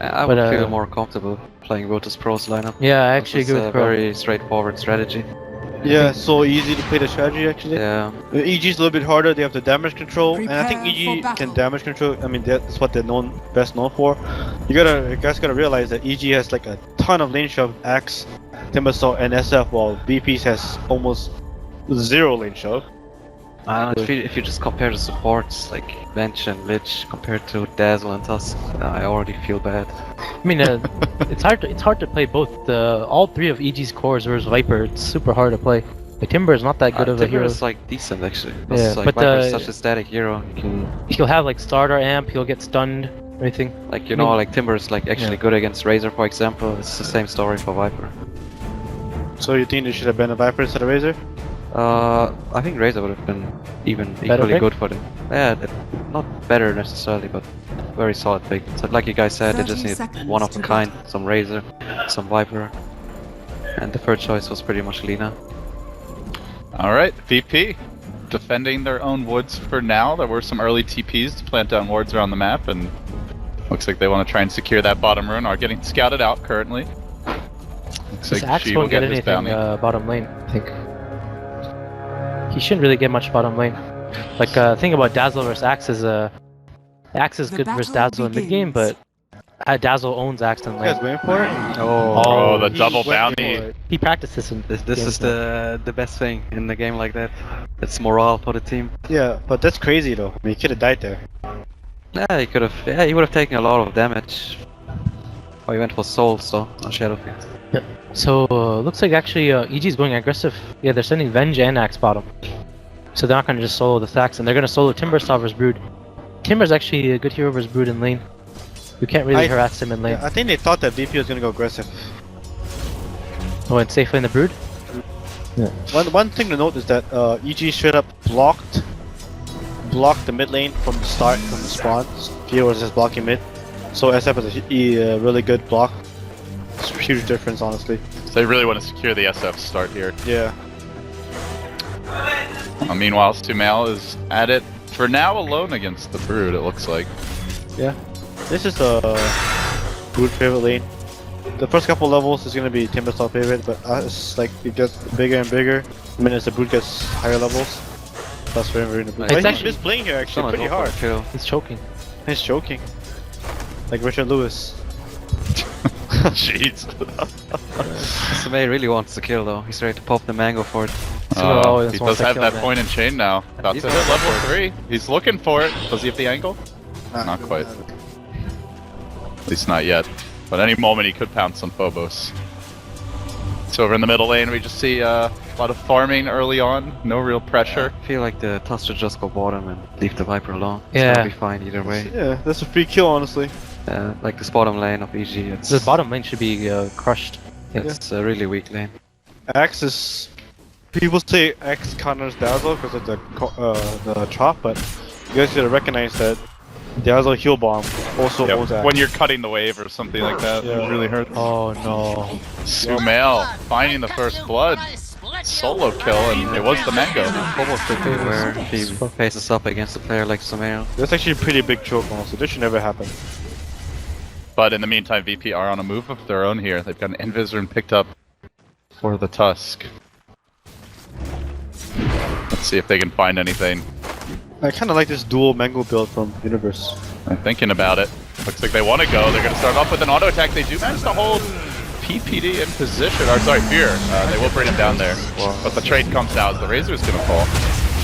I would feel more comfortable playing Virtus.Pro's lineup. Yeah, I actually agree with Pro. Very straightforward strategy. Yeah, so easy to play the strategy actually. Yeah. EG's a little bit harder, they have the damage control, and I think EG can damage control. I mean, that's what they're best known for. You guys gotta realize that EG has like a ton of lane shove, Axe, Timbersaw, and SF, while VP's has almost 0 lane shove. If you just compare the supports like Bench and Lich compared to Dazzle and Tusk, I already feel bad. I mean, it's hard to play both. All 3 of EG's cores versus Viper. It's super hard to play. Like Timber is not that good of a hero. Timber is like decent actually. Yeah, like, but Viper is such a static hero. He'll have like starter amp. He'll get stunned. Everything. Like like Timber is like actually good against Razor, for example. It's the same story for Viper. So you think they should have been a Viper instead of Razor? I think Razor would have been equally good for them. Yeah, not better necessarily, but very solid pick. So like you guys said, they just need one of a kind, some Razor, some Viper, and the third choice was pretty much Lina. Alright, VP, defending their own woods for now. There were some early TPs to plant down wards around the map, and looks like they want to try and secure that bottom rune, are getting scouted out currently. Looks This like Axe she won't will get get his anything bounty. bottom lane, I think. He shouldn't really get much bottom lane. Like, thing about Dazzle versus Axe is, Axe is good versus Dazzle in mid game, but Dazzle owns Axe in You lane. guys waiting for it? Oh, the double bounty. He practices in This is the best thing in the game like that. It's morale for the team. Yeah, but that's crazy though. I mean, he could have died there. Yeah, he could have. Yeah, he would have taken a lot of damage. Oh, he went for Soul, so on Shadowfield. Yep. So, looks like actually EG is going aggressive. Yeah, they're sending Venge and Axe bottom. So they're not going to just solo the Thax, and they're going to solo Timbersaw versus Brood. Timber's actually a good hero versus Brood in lane. You can't really harass him in lane. Yeah, I think they thought that VP was gonna go aggressive. Oh, and safely in the Brood? Yeah. One thing to note is that EG straight up blocked the mid lane from the start, from the spawn. Here was just blocking mid. So SF is a really good block. It's a huge difference, honestly. So they really want to secure the SF start here. Yeah. Meanwhile, Sumail is at it for now alone against the Brood, it looks like. Yeah. This is the Brood favorite lane. The first couple levels is gonna be Timbersaw favorite, but it's like it gets bigger and bigger. I mean, as the Brood gets higher levels, that's very good. It's actually he's playing here actually pretty hard. He's choking. He's choking. Like Richard Lewis. Jeez. Sumail really wants the kill though. He's ready to pop the mango for it. He does have that point in chain now. About to hit level 3. He's looking for it. Does he have the angle? Not quite. At least not yet. But any moment he could pounce on Phobos. So over in the middle lane we just see a lot of farming early on. No real pressure. I feel like the Tusk should just go bottom and leave the Viper alone. Yeah. It's gonna be fine either way. Yeah, that's a free kill, honestly. Like this bottom lane of EG, it's The bottom lane should be crushed. it's a really weak lane. Axe is... People say Axe counters Dazzle because of the chop, but you guys gotta recognize that Dazzle heal bomb also owns Axe. When you're cutting the wave or something like that, it really hurts. Oh no. Sumail finding the first blood. Solo kill, and it was the mango. Almost the thing where he faces up against a player like Sumail. That's actually a pretty big choke, honestly. This should never happen. But in the meantime, VP are on a move of their own here. They've got an Invisor picked up for the Tusk. Let's see if they can find anything. I kind of like this dual mango build from Universe. I'm thinking about it. Looks like they want to go. They're going to start off with an auto attack. They do manage to hold PPD in position. Or sorry, Fear. They will bring him down there. But the trade comes out as the Razor is going to fall.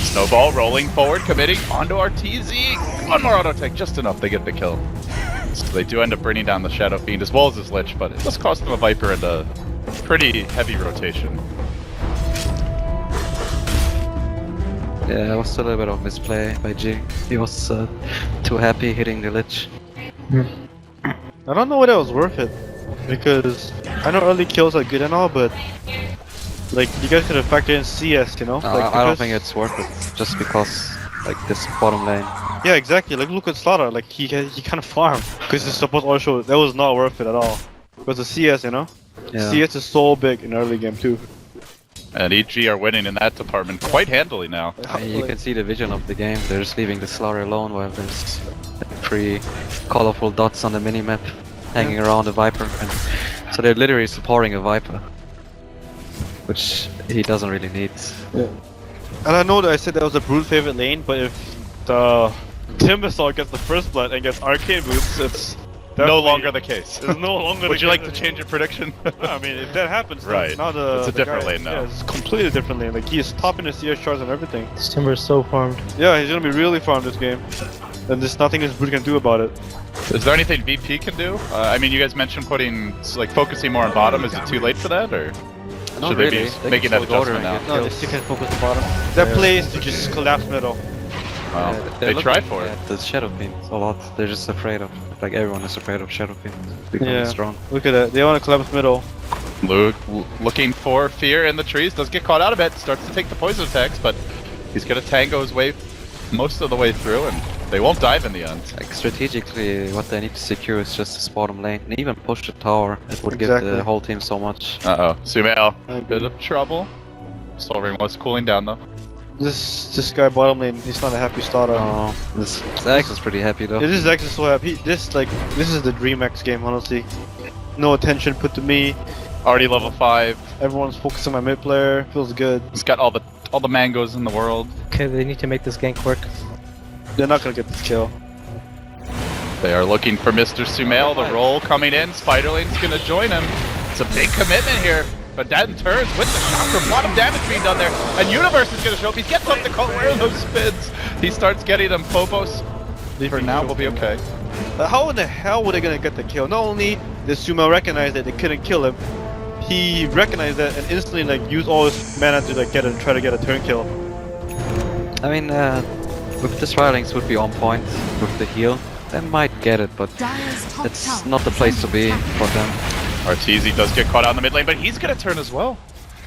Snowball rolling forward, committing onto RTZ. One more auto attack, just enough. They get the kill. So they do end up bringing down the Shadow Fiend as well as his Lich, but it does cost them a Viper and a pretty heavy rotation. Yeah, it was a little bit of misplay by G. He was too happy hitting the Lich. I don't know whether it was worth it, because I know early kills are good and all, but like you guys could have factored in CS, you know? Like, I don't think it's worth it, just because like this bottom lane. Yeah, exactly. Like look at Slaughter, like he kind of farmed because his support also that was not worth it at all. Because the CS, you know, Yeah. CS is so big in early game too. And EG are winning in that department quite handily now. You can see the vision of the game. They're just leaving the Slaughter alone while there's 3 colorful dots on the minimap. hanging around a Viper, and so they're literally supporting a Viper, which he doesn't really need. Yeah. And I know that I said that was a Brood favorite lane, but if the Timbersaw gets the first blood and gets arcane boots, it's no longer the case. It's no longer. Would you like to change your prediction? I mean, if that happens, right. Now it's a different lane now. Yeah, it's a completely different lane. Like he is topping the CS shards and everything. This Timber is so farmed. Yeah, he's gonna be really farmed this game, and there's nothing this Brood can do about it. Is there anything VP can do? I mean, you guys mentioned focusing more on bottom. Is it too late for that, or should they be making that adjustment now? No, they still can focus the bottom. Their play is to just collapse middle. Wow. They try for it. The Shadow Fiend a lot. They're just afraid of, like everyone is afraid of Shadow Fiend becoming strong. Look at that. They want to collapse middle. Luke looking for fear in the trees. Does get caught out of it. Starts to take the poison attacks, but he's gonna tango his way most of the way through, and they won't dive in the end. Like strategically, what they need to secure is just this bottom lane, and even push the tower. It would give the whole team so much. Sumail, bit of trouble. Solring was cooling down though. This guy bottom lane, he's not a happy starter. Oh, this X is pretty happy though. This is actually so happy. This is the dream X game, honestly. No attention put to me. Already level 5. Everyone's focused on my mid player. Feels good. He's got all the mangoes in the world. Okay, they need to make this gank work. They're not gonna get this kill. They are looking for Mr. Sumail. The roll coming in. Spiderlane's gonna join him. It's a big commitment here. But then turns with the shock from a lot of damage being done there. And Universe is gonna show up. He gets up the coat. Where are those spins? He starts getting them. Phobos, for now, will be okay. How in the hell were they gonna get the kill? Not only did Sumail recognize that they couldn't kill him, he recognized that and instantly used all his mana to try to get a turn kill. I mean, with this Rilings would be on point with the heal. They might get it, but it's not the place to be for them. Arteezy does get caught out in the mid lane, but he's gonna turn as well.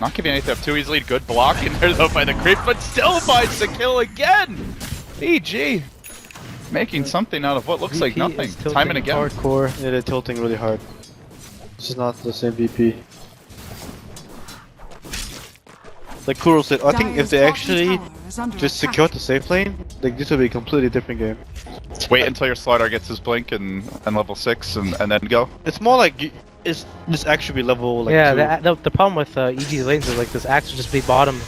Not giving anything up too easily. Good block in there though by the creep, but still finds the kill again! EG! Making something out of what looks like nothing. Time and again. Hardcore. Yeah, they're tilting really hard. This is not the same VP. Like Kuro said, I think if they actually just secured the safe lane, like this would be a completely different game. Wait until your Slider gets his blink and level 6 and then go. It's more like this actually be level like 2. The problem with EG's lanes is like this axe would just be bottom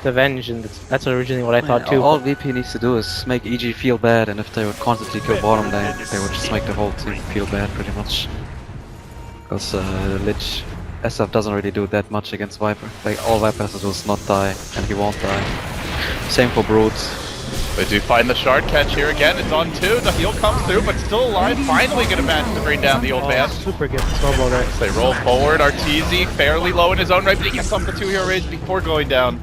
to Venge, and that's originally what I thought too. All VP needs to do is make EG feel bad, and if they would constantly kill bottom lane, they would just make the whole team feel bad pretty much. Because Lich SF doesn't really do that much against Viper. Like all Vipers does not die, and he won't die. Same for Brood. They do find the shard catch here again. It's on 2. The heal comes through, but still alive. Finally gonna manage to bring down the old man. Super good snowball there. They roll forward. Arteezy fairly low in his own right, but he gets off the 2 hero rage before going down.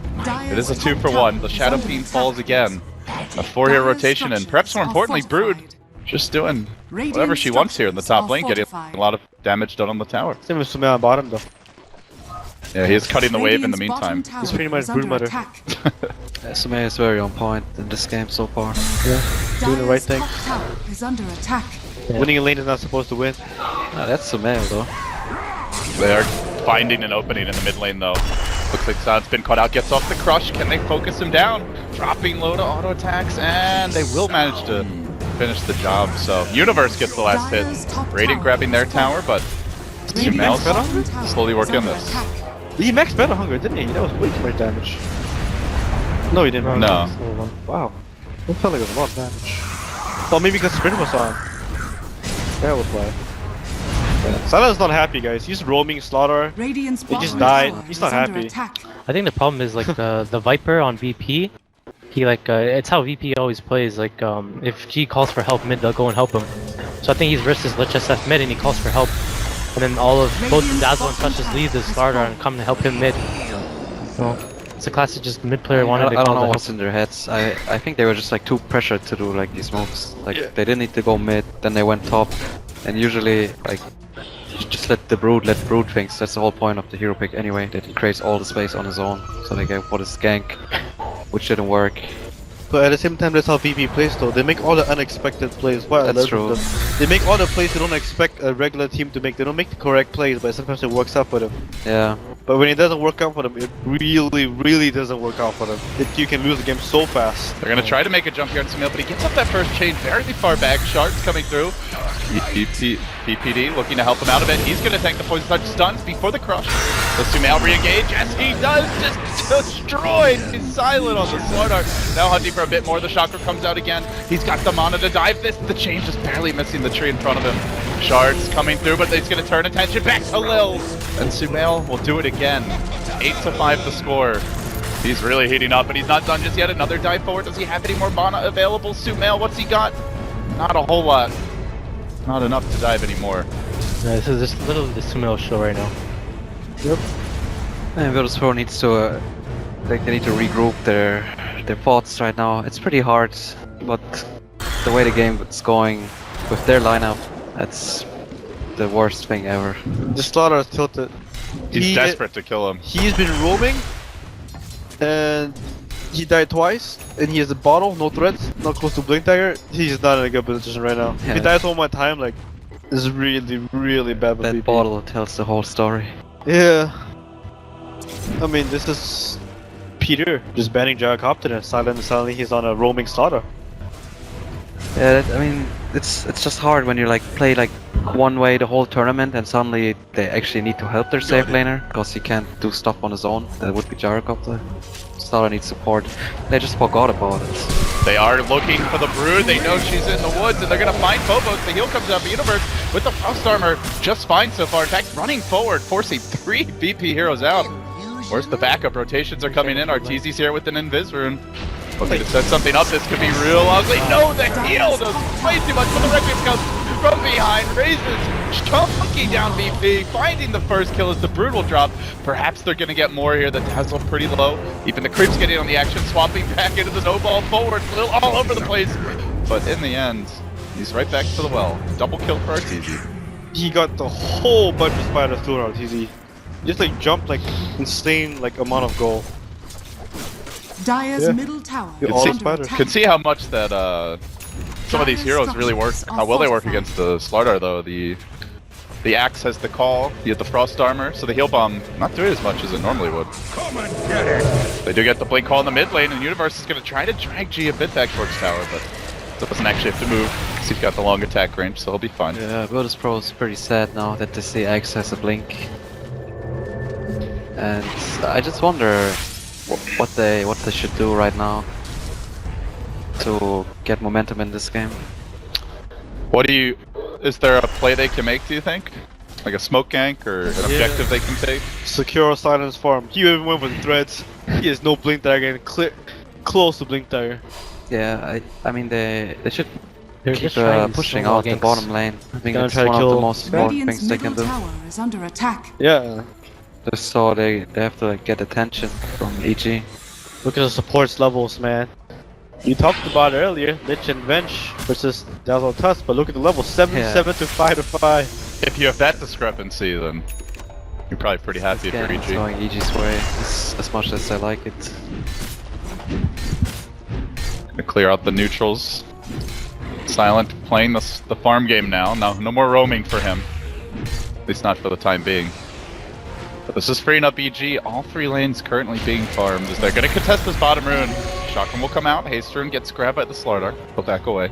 It is a 2 for 1. The Shadow Fiend falls again. A 4 hero rotation, and perhaps more importantly, Brood just doing whatever she wants here in the top lane, getting a lot of damage done on the tower. Same with Sumail on bottom though. Yeah, he is cutting the wave in the meantime. He's pretty much Brood Mother. Sumail is very on point in this game so far. Yeah, doing the right thing. Is under attack. Yeah. Winning a lane is not supposed to win. That's Sumail though. They are finding an opening in the mid lane though. Looks like San's been caught out, gets off the crush. Can they focus him down? Dropping low to auto attacks, and they will manage to finish the job. So Universe gets the last hit. Radiant grabbing their tower, but Sumail's slowly working on this. He maxed Battle Hunger, didn't he? That was way too much damage. No, he didn't. No. Wow. That felt like it was a lot of damage. Oh, maybe because Sprint was on. That would play. Yeah. Silent's not happy, guys. He's roaming Slaughter. He just died. He's not happy. I think the problem is like the Viper on VP. He it's how VP always plays. Like if G calls for help mid, they'll go and help him. So I think he's versus Lich SF mid, and he calls for help. And then both Dazzle and Touch just leave the starter and come to help him mid. So it's a classic just mid player wanted to I don't call know what's in their heads. I think they were just like too pressured to do like these moves. Like they didn't need to go mid, then they went top. And usually like you just let Brood things. That's the whole point of the hero pick anyway. That he creates all the space on his own. So they go for the gank, which didn't work. But at the same time, that's how VP plays though. They make all the unexpected plays. That's true. They make all the plays you don't expect a regular team to make. They don't make the correct plays, but sometimes it works out for them. Yeah, But when it doesn't work out for them, it really doesn't work out for them. You can lose the game so fast. They're gonna try to make a jump here on Sumail, but he gets up that first chain very far back. Shards coming through. PPD looking to help him out a bit. He's gonna tank the poison touch stuns before the crush. The Sumail re-engage, yes he does, just destroyed. He's silent on the Sword Art. Now hunting for a bit more, the chakra comes out again. He's got the mana to dive this. The chain just barely missing the tree in front of him. Shards coming through, but he's gonna turn attention back to Lil. And Sumail will do it again. 8-5 the score. He's really heating up, but he's not done just yet. Another dive forward. Does he have any more mana available? Sumail, what's he got? Not a whole lot. Not enough to dive anymore. Yeah, this is just literally the Sumail show right now. Yep. And Virtus.Pro needs to, they need to regroup their thoughts right now. It's pretty hard, but the way the game is going with their lineup, that's the worst thing ever. The Slaughter is tilted. He's desperate to kill him. He's been roaming, and he died twice, and he has a bottle, no threats, not close to Blink Dagger. He's not in a good position right now. Yeah. If he dies one more time, like, this is really bad for That BP. bottle tells the whole story. Yeah. I mean, this is Peter just banning Gyrocopter and suddenly he's on a roaming Slaughter. Yeah, I mean, it's just hard when you like play like one way the whole tournament and suddenly they actually need to help their safe laner because he can't do stuff on his own. That would be Gyrocopter. Slaughter needs support. They just forgot about it. They are looking for the Brood. They know she's in the woods, and they're going to find Phobos. The heal comes out of the Universe with the Frost Armor just fine so far. In fact, running forward, forcing 3 BP heroes out. Where's the backup? Rotations are coming in. Arteezy's here with an Invis Rune. Looking to set something up. This could be real ugly. No, the heal does way too much, but the Requiem comes from behind. Raises chunky down BP, finding the first kill as the Brood will drop. Perhaps they're going to get more here. The Dazzle pretty low. Even the creeps getting on the action, swapping back into the snowball forward, all over the place. But in the end, he's right back to the well. Double kill for Arteezy. He got the whole bunch of spiders through on Arteezy. Just like jumped like insane like amount of gold. Dire's middle tower. Can see how much that some of these heroes really work, how well they work against the Slardar though. The axe has the call, he has the frost armor, so the heal bomb not doing as much as it normally would. They do get the blink call in the mid lane, and Universe is going to try to drag G a bit back towards tower, but doesn't actually have to move because he's got the long attack range, so he'll be fine. Yeah, Virtus.Pro is pretty sad now that they see Axe has a blink. And I just wonder what they should do right now to get momentum in this game. Is there a play they can make, do you think? Like a smoke gank or an objective they can take? Secure silence farm. He even went with threads. He has no blink dagger and close to blink dagger. Yeah, I mean they should They're keep just trying pushing small out the ganks. bottom lane. I think Gonna it's try to one of the kill most important Radiant's things they can middle do. tower is under attack. Yeah. Just so they have to like, get attention from EG. Look at the supports levels, man. You talked about it earlier, Lich and Venge versus Dazzle Tusk, but look at the level 7-7 to 5-5. If you have that discrepancy, then you're probably pretty happy Yeah, for it's EG. going EG's way as much as I like it. Gonna clear out the neutrals. Silent playing the farm game now. No more roaming for him. At least not for the time being. But this is freeing up EG. All 3 lanes currently being farmed as they're gonna contest this bottom rune. Shotgun will come out. Haste rune gets grabbed by the Slardar. He'll back away.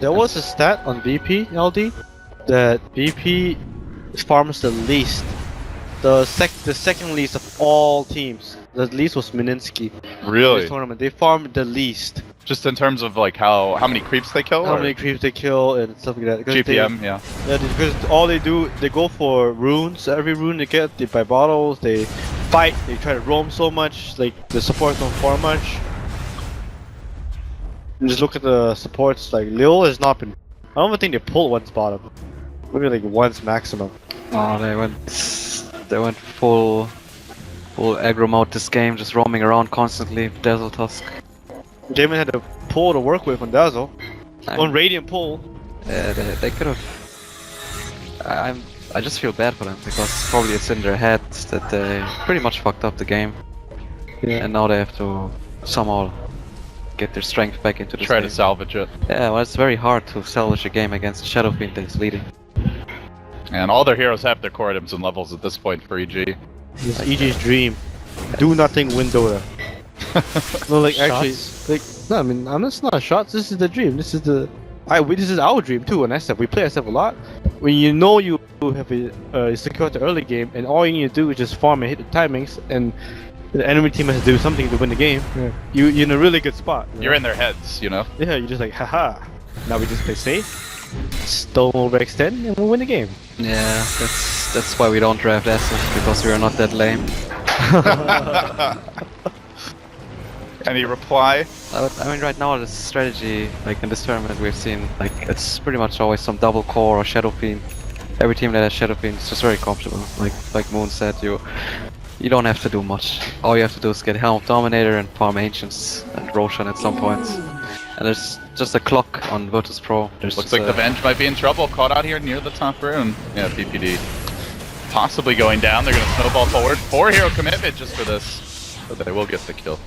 There was a stat on BP, LD, that BP farms the least. The second least of all teams. The least was Mininsky. Really? This tournament, they farmed the least. Just in terms of like how many creeps they kill? How or many creeps they kill and stuff like that. 'Cause GPM, yeah. Yeah, because all they do, they go for runes. Every rune they get, they buy bottles, they fight, they try to roam so much, like the supports don't farm much. And just look at the supports, like Lil has not been, I don't even think they pulled once bottom. Maybe like once maximum. Oh, they went full aggro mode this game, just roaming around constantly. Dazzle Tusk. Jamin had a pull to work with on Dazzle. On Radiant pull. Yeah, they could have. I just feel bad for them because probably it's in their heads that they pretty much fucked up the game. Yeah. And now they have to somehow get their strength back into the Try game. to salvage it. Yeah, well, it's very hard to salvage a game against Shadow Fiend that is leading. And all their heroes have their core items and levels at this point for EG. This is EG's dream. Do nothing, win Dota. No, like actually, like no. I mean, it's not shots. This is the dream. This is this is our dream too. On SF, we play SF a lot. When you know you have secured the early game, and all you need to do is just farm and hit the timings, and the enemy team has to do something to win the game. Yeah. You're in a really good spot. You're in their heads, you know. Yeah, you're just like, haha. Now we just play safe, stone overextend, and we'll win the game. Yeah, that's why we don't draft SF, because we are not that lame. Any reply? I mean, right now the strategy, like in this tournament, we've seen like it's pretty much always some double core or shadow fiend. Every team that has shadow fiend is just very comfortable. Like Moon said, you don't have to do much. All you have to do is get Helm of Dominator and farm Ancients and Roshan at some points. And there's just a clock on Virtus.Pro. Looks like the Venge might be in trouble. Caught out here near the top rune. Yeah, PPD possibly going down. They're gonna snowball forward. 4 hero commitment just for this, but they will get the kill.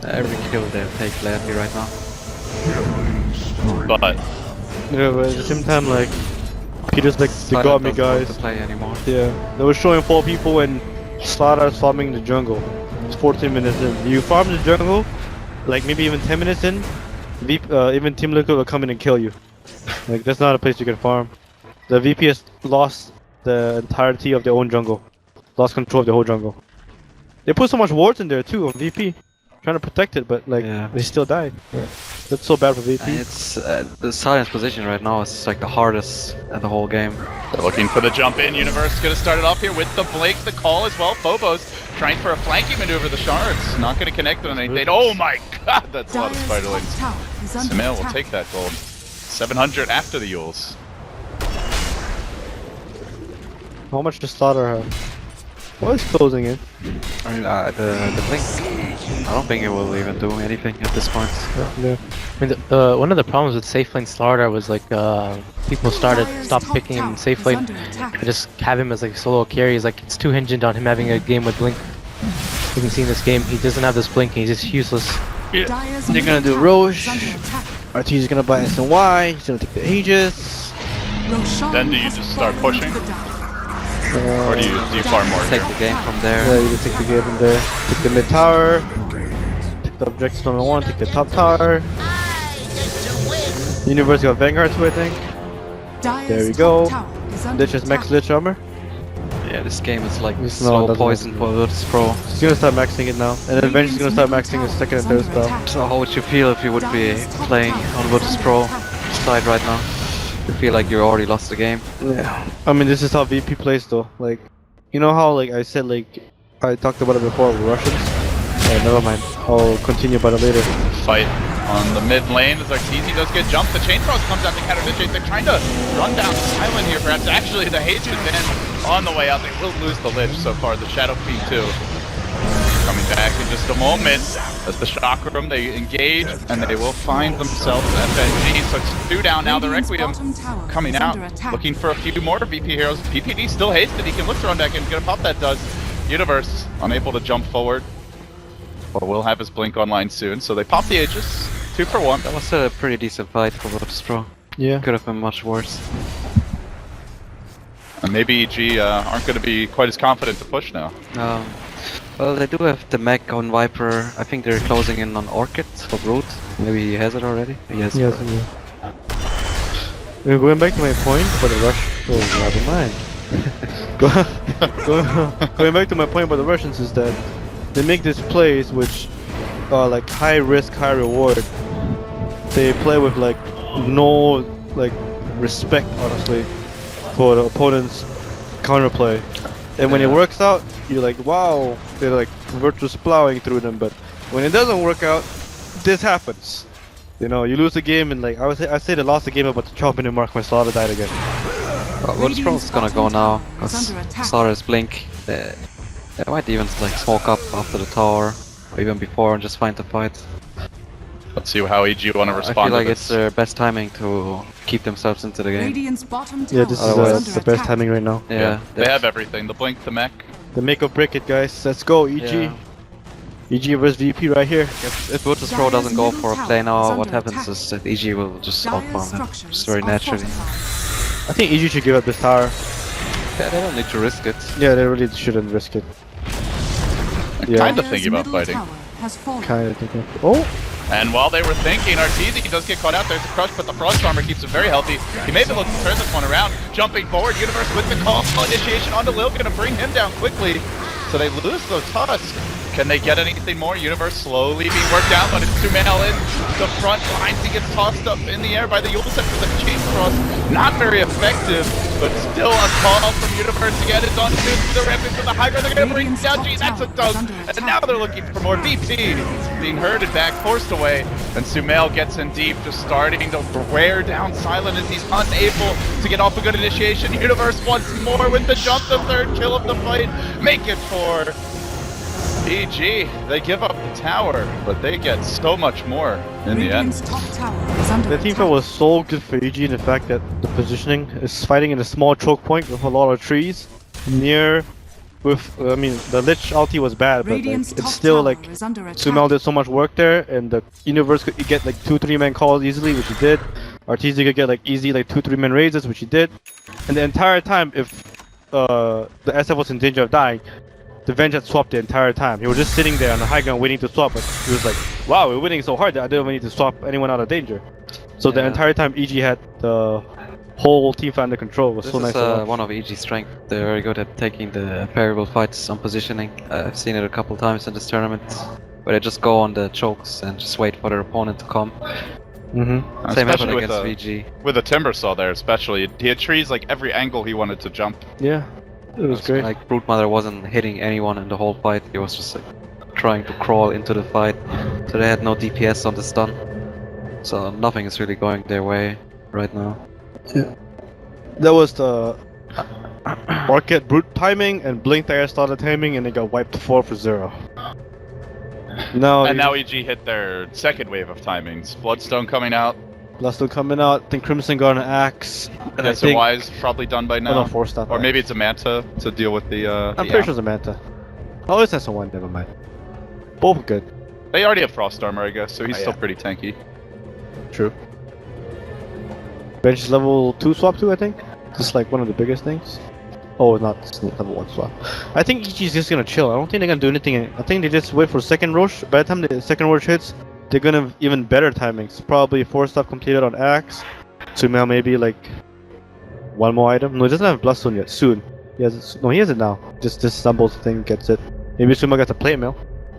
Every kill they take gladly right now. But yeah, but at the same time, like Peter's like, they got me, guys. To play anymore. Yeah, they were showing 4 people and Slaughter's farming the jungle. It's 14 minutes in. You farm the jungle, like maybe even 10 minutes in, even Team Liquid will come in and kill you. Like that's not a place you can farm. The VP has lost the entirety of their own jungle, lost control of the whole jungle. They put so much wards in there too on VP, trying to protect it, but like they still died. Yeah. That's so bad for VP. And it's the silence position right now is like the hardest at the whole game. they're looking for the jump in. Universe gonna start it off here with the blink, the call as well. Phobos trying for a flanking maneuver. The shards not gonna connect on anything. Oh my god, that's a lot of spiderlings. Samil will take that gold. 700 after the Yules. How much does Slaughter have? What is closing in? I mean, the blink. I don't think it will even do anything at this point. Yeah. I mean, one of the problems with safe lane Slaughter was like people stopped picking him in safe lane. I just have him as like solo carries. Like it's too hinged on him having a game with blink. You can see in this game he doesn't have this blink and he's just useless. Yeah. They're gonna do Roche. RT's gonna buy SNY. He's gonna take the Aegis. Then do you just start pushing? Or do you farm more? Take the game from there. Yeah, you just take the game from there. Take the mid tower. Take the objectives number 1. Take the top tower. Universe got Vanguard too, I think. There we go. Lich has max Lich armor. Yeah, this game is like slow poison for Virtus.Pro. He's gonna start maxing it now, and then eventually he's gonna start maxing his second and third spell. So how would you feel if you would be playing on Virtus.Pro side right now? You feel like you already lost the game? Yeah. I mean, this is how VP plays though. Like, you know how like I said, like I talked about it before with Russians? Yeah, never mind. I'll continue about it later. Fight on the mid lane as Arteezy does get jumped. The Chain Frost comes out to counter the Chase. They're trying to run down Silent here, perhaps. Actually, the Haste has been on the way out. They will lose the Lich so far. The Shadow Fiend too. Coming back in just a moment as the Chakram, they engage and they will find themselves FNG. So it's 2 down now. The Requiem coming out, looking for a few more VP heroes. PPD still hasted. He can look to run back in. Gonna pop that does. Universe unable to jump forward, but will have his blink online soon. So they pop the Aegis. 2 for 1. That was a pretty decent fight for Virtus.Pro. Yeah. Could have been much worse. And maybe EG aren't going to be quite as confident to push now. Well, they do have the mech on Viper. I think they're closing in on Orchid for Brood. Maybe he has it already? He has it. We're going back to my point for the rush. Oh, never mind. Going back to my point about the Russians is that they make these plays which are like high risk, high reward. They play with like no like respect, honestly, for the opponent's counterplay. And when it works out, you're like, wow, they're like Virtus plowing through them. But when it doesn't work out, this happens. You know, you lose the game, and like I say they lost the game about the chop in the mark when Slaughter died again. Virtus.Pro is gonna go now, because Slaughter's blink. They might even like smoke up after the tower, or even before, and just find the fight. Let's see how EG want to respond. I feel like to it's their best timing to keep themselves into the game. Yeah, this is the best timing right now. Yeah, they have everything. The blink, the mech. The make or break it, guys. Let's go, EG. Yeah. EG versus VP right here. If Virtus.Pro doesn't go for a play now, what happens is that EG will just outfarm him, just very naturally. I think EG should give up this tower. Yeah, they don't need to risk it. Yeah, they really shouldn't risk it. kind of thinking about fighting. Kind of thinking. Oh! And while they were thinking, Arteezy does get caught out. There's a crush, but the Frost Armor keeps him very healthy. He may be looking to turn this one around. Jumping forward, Universe with the call initiation onto Lil, gonna bring him down quickly. So they lose the Tusk. Can they get anything more? Universe slowly being worked down, but it's Sumail in the front lines. He gets tossed up in the air by the Yule set for the Chain Cross. Not very effective, but still a call from Universe again. It's on to the ramping for the Hydra. They're going to bring down G. That's a dunk. And now they're looking for more. VP being herded back, forced away. And Sumail gets in deep, just starting to wear down Silent as he's unable to get off a good initiation. Universe once more with the jump, the third kill of the fight. Make it for EG. They give up the tower, but they get so much more in the end. The team fight was so good for EG in the fact that the positioning is fighting in a small choke point with a lot of trees near. I mean, the Lich ulti was bad, but like, it's still like Sumail did so much work there, and the Universe could get like 2-3 man calls easily, which he did. Arteezy could get like easy like 2-3 man raises, which he did. And the entire time, if the SF was in danger of dying, the Venge had swapped the entire time. He was just sitting there on the high ground waiting to swap, but he was like, wow, we're winning so hard that I didn't even need to swap anyone out of danger. So the entire time EG had the whole team fight under control. It was so nice to watch. One of EG's strength. They're very good at taking the variable fights on positioning. I've seen it a couple times in this tournament, where they just go on the chokes and just wait for their opponent to come. Same happened against VG. With the Timbersaw there especially, he had trees like every angle he wanted to jump. Yeah. It was great. Like Broodmother wasn't hitting anyone in the whole fight. He was just like trying to crawl into the fight. So they had no DPS on the stun. So nothing is really going their way right now. Yeah. That was the Orchid Brute timing, and Blink there started timing, and they got wiped 4-0. Now EG hit their second wave of timings. Bloodstone coming out. Bloodstone coming out. I think Crimson got an axe. And SMY's probably done by now. Oh, no, 4-star. Or maybe it's a Manta to deal with the I'm pretty sure it's a Manta. Oh, it's SMY, never mind. Both good. They already have Frost Armor, I guess, so he's still pretty tanky. True. Bench is level 2 swap too, I think. Just like one of the biggest things. Oh, not level 1 swap. I think EG is just gonna chill. I don't think they're gonna do anything. I think they just wait for second rush. By the time the second rush hits, they're gonna have even better timings. Probably 4 stuff completed on Axe. Sumail maybe like one more item. No, he doesn't have Bloodstone yet. Soon. He has it. No, he has it now. Just this stumbles thing gets it. Maybe Sumail gets a plate mail,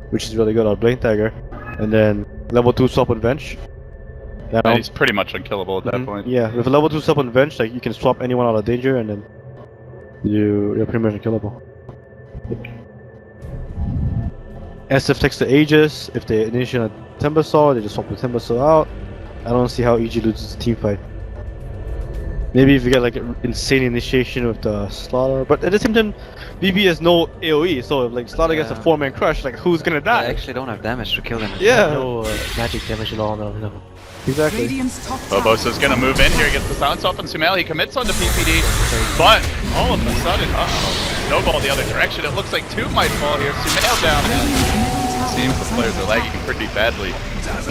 which is really good on Blink Tiger. And then level 2 swap on Venge. Yeah, he's pretty much unkillable at that point. Yeah, with a level 2 swap on Venge, like you can swap anyone out of danger, and then you're pretty much unkillable. SF takes the Aegis. If they initiate a Timbersaw, they just swap the Timbersaw out. I don't see how EG loses the team fight. Maybe if you get like an insane initiation with the Slaughter, but at the same time, VP has no AoE, so if like Slaughter gets a 4-man crush, like who's gonna die? They actually don't have damage to kill them. Yeah. No magic damage at all, no. Exactly. Bobosa's gonna move in here, gets the silence off on Sumail, he commits onto PPD, but all of a sudden, snowball the other direction, it looks like 2 might fall here, Sumail down, and seems the players are lagging pretty badly.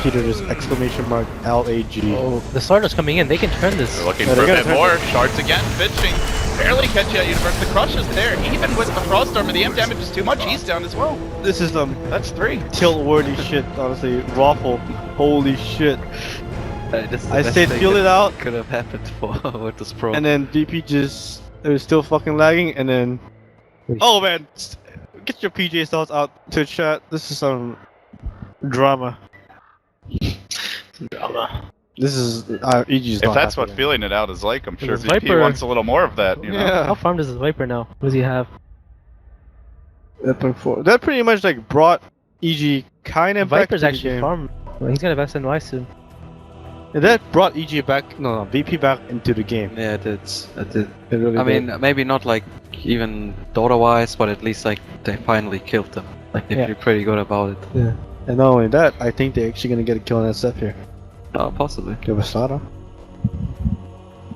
Peter just exclamation mark LAG. Oh, the Slaughter's coming in, they can turn this. They're looking for a bit more, shards again, pitching, barely catch yet Universe, the crush is there, even with the Frost Armor, the M damage is too much, he's down as well. This is that's 3. tilt-worthy shit, honestly. Raffle. Holy shit. I said feel it out. Could have happened for Virtus.Pro. And then VP just is still fucking lagging, and then oh man, get your PJ styles out to chat. This is some drama. This is EG's. If that's what feeling it out is like, I'm sure VP wants a little more of that. You know? Yeah. How farmed is this Viper now? What does he have? That pretty much like brought EG kind of back. Viper's actually farmed. Well, he's gonna have SNY soon. And that brought EG back, no, VP back into the game. Yeah, it did. It did. It really I mean, maybe not like even Dota-wise, but at least like they finally killed them. Like they feel pretty good about it. Yeah. And not only that, I think they're actually gonna get a kill on SF here. Oh, possibly. Give a Slaughter.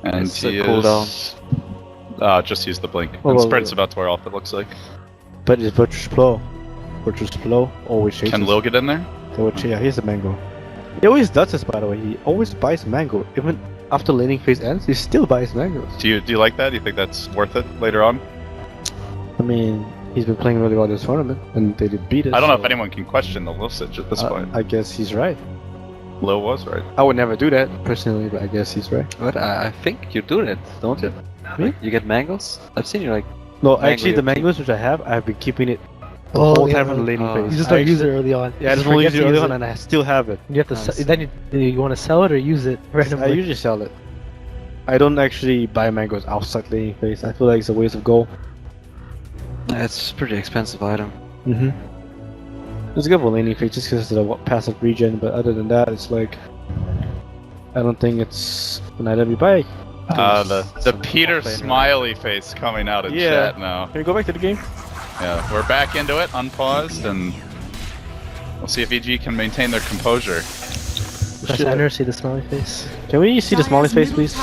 And it's he a cooldown. Just use the blink. Oh, and Sprint's about to wear off, it looks like. But it's Virtus.Pro. Virtus.Pro always chases. Can Lil get in there? Yeah, here's the mango. He always does this, by the way. He always buys mango. Even after laning phase ends, he still buys mangoes. Do you like that? Do you think that's worth it later on? I mean, He's been playing really well this tournament, and they did beat us. I don't know so if anyone can question the Lusage at this point. I guess he's right. Lil was right. I would never do that personally, but I guess he's right. But I think you do it, don't you? Me? You get mangles? I've seen you like... No, Mango actually, the your mangoes which I've been keeping it the Oh, whole yeah. time from the laning phase. You just I don't use it actually- early on. Yeah, I just forget want to use it to early use on, and I still have it. You have to Nice. then you want to sell it or use it I randomly. usually sell it. I don't actually buy mangoes outside laning phase. I feel like it's a waste of gold. It's a pretty expensive item. Mm-hmm. It's good for laning phase just because of the passive regen, but other than that, it's like I don't think it's an item you buy. The Some Peter offlaner. smiley face coming out in Yeah. chat now. Can we go back to the game? Yeah, we're back into it, unpaused, and we'll see if EG can maintain their composure. Press enter, see the smiley face. Can we see the smiley face, please?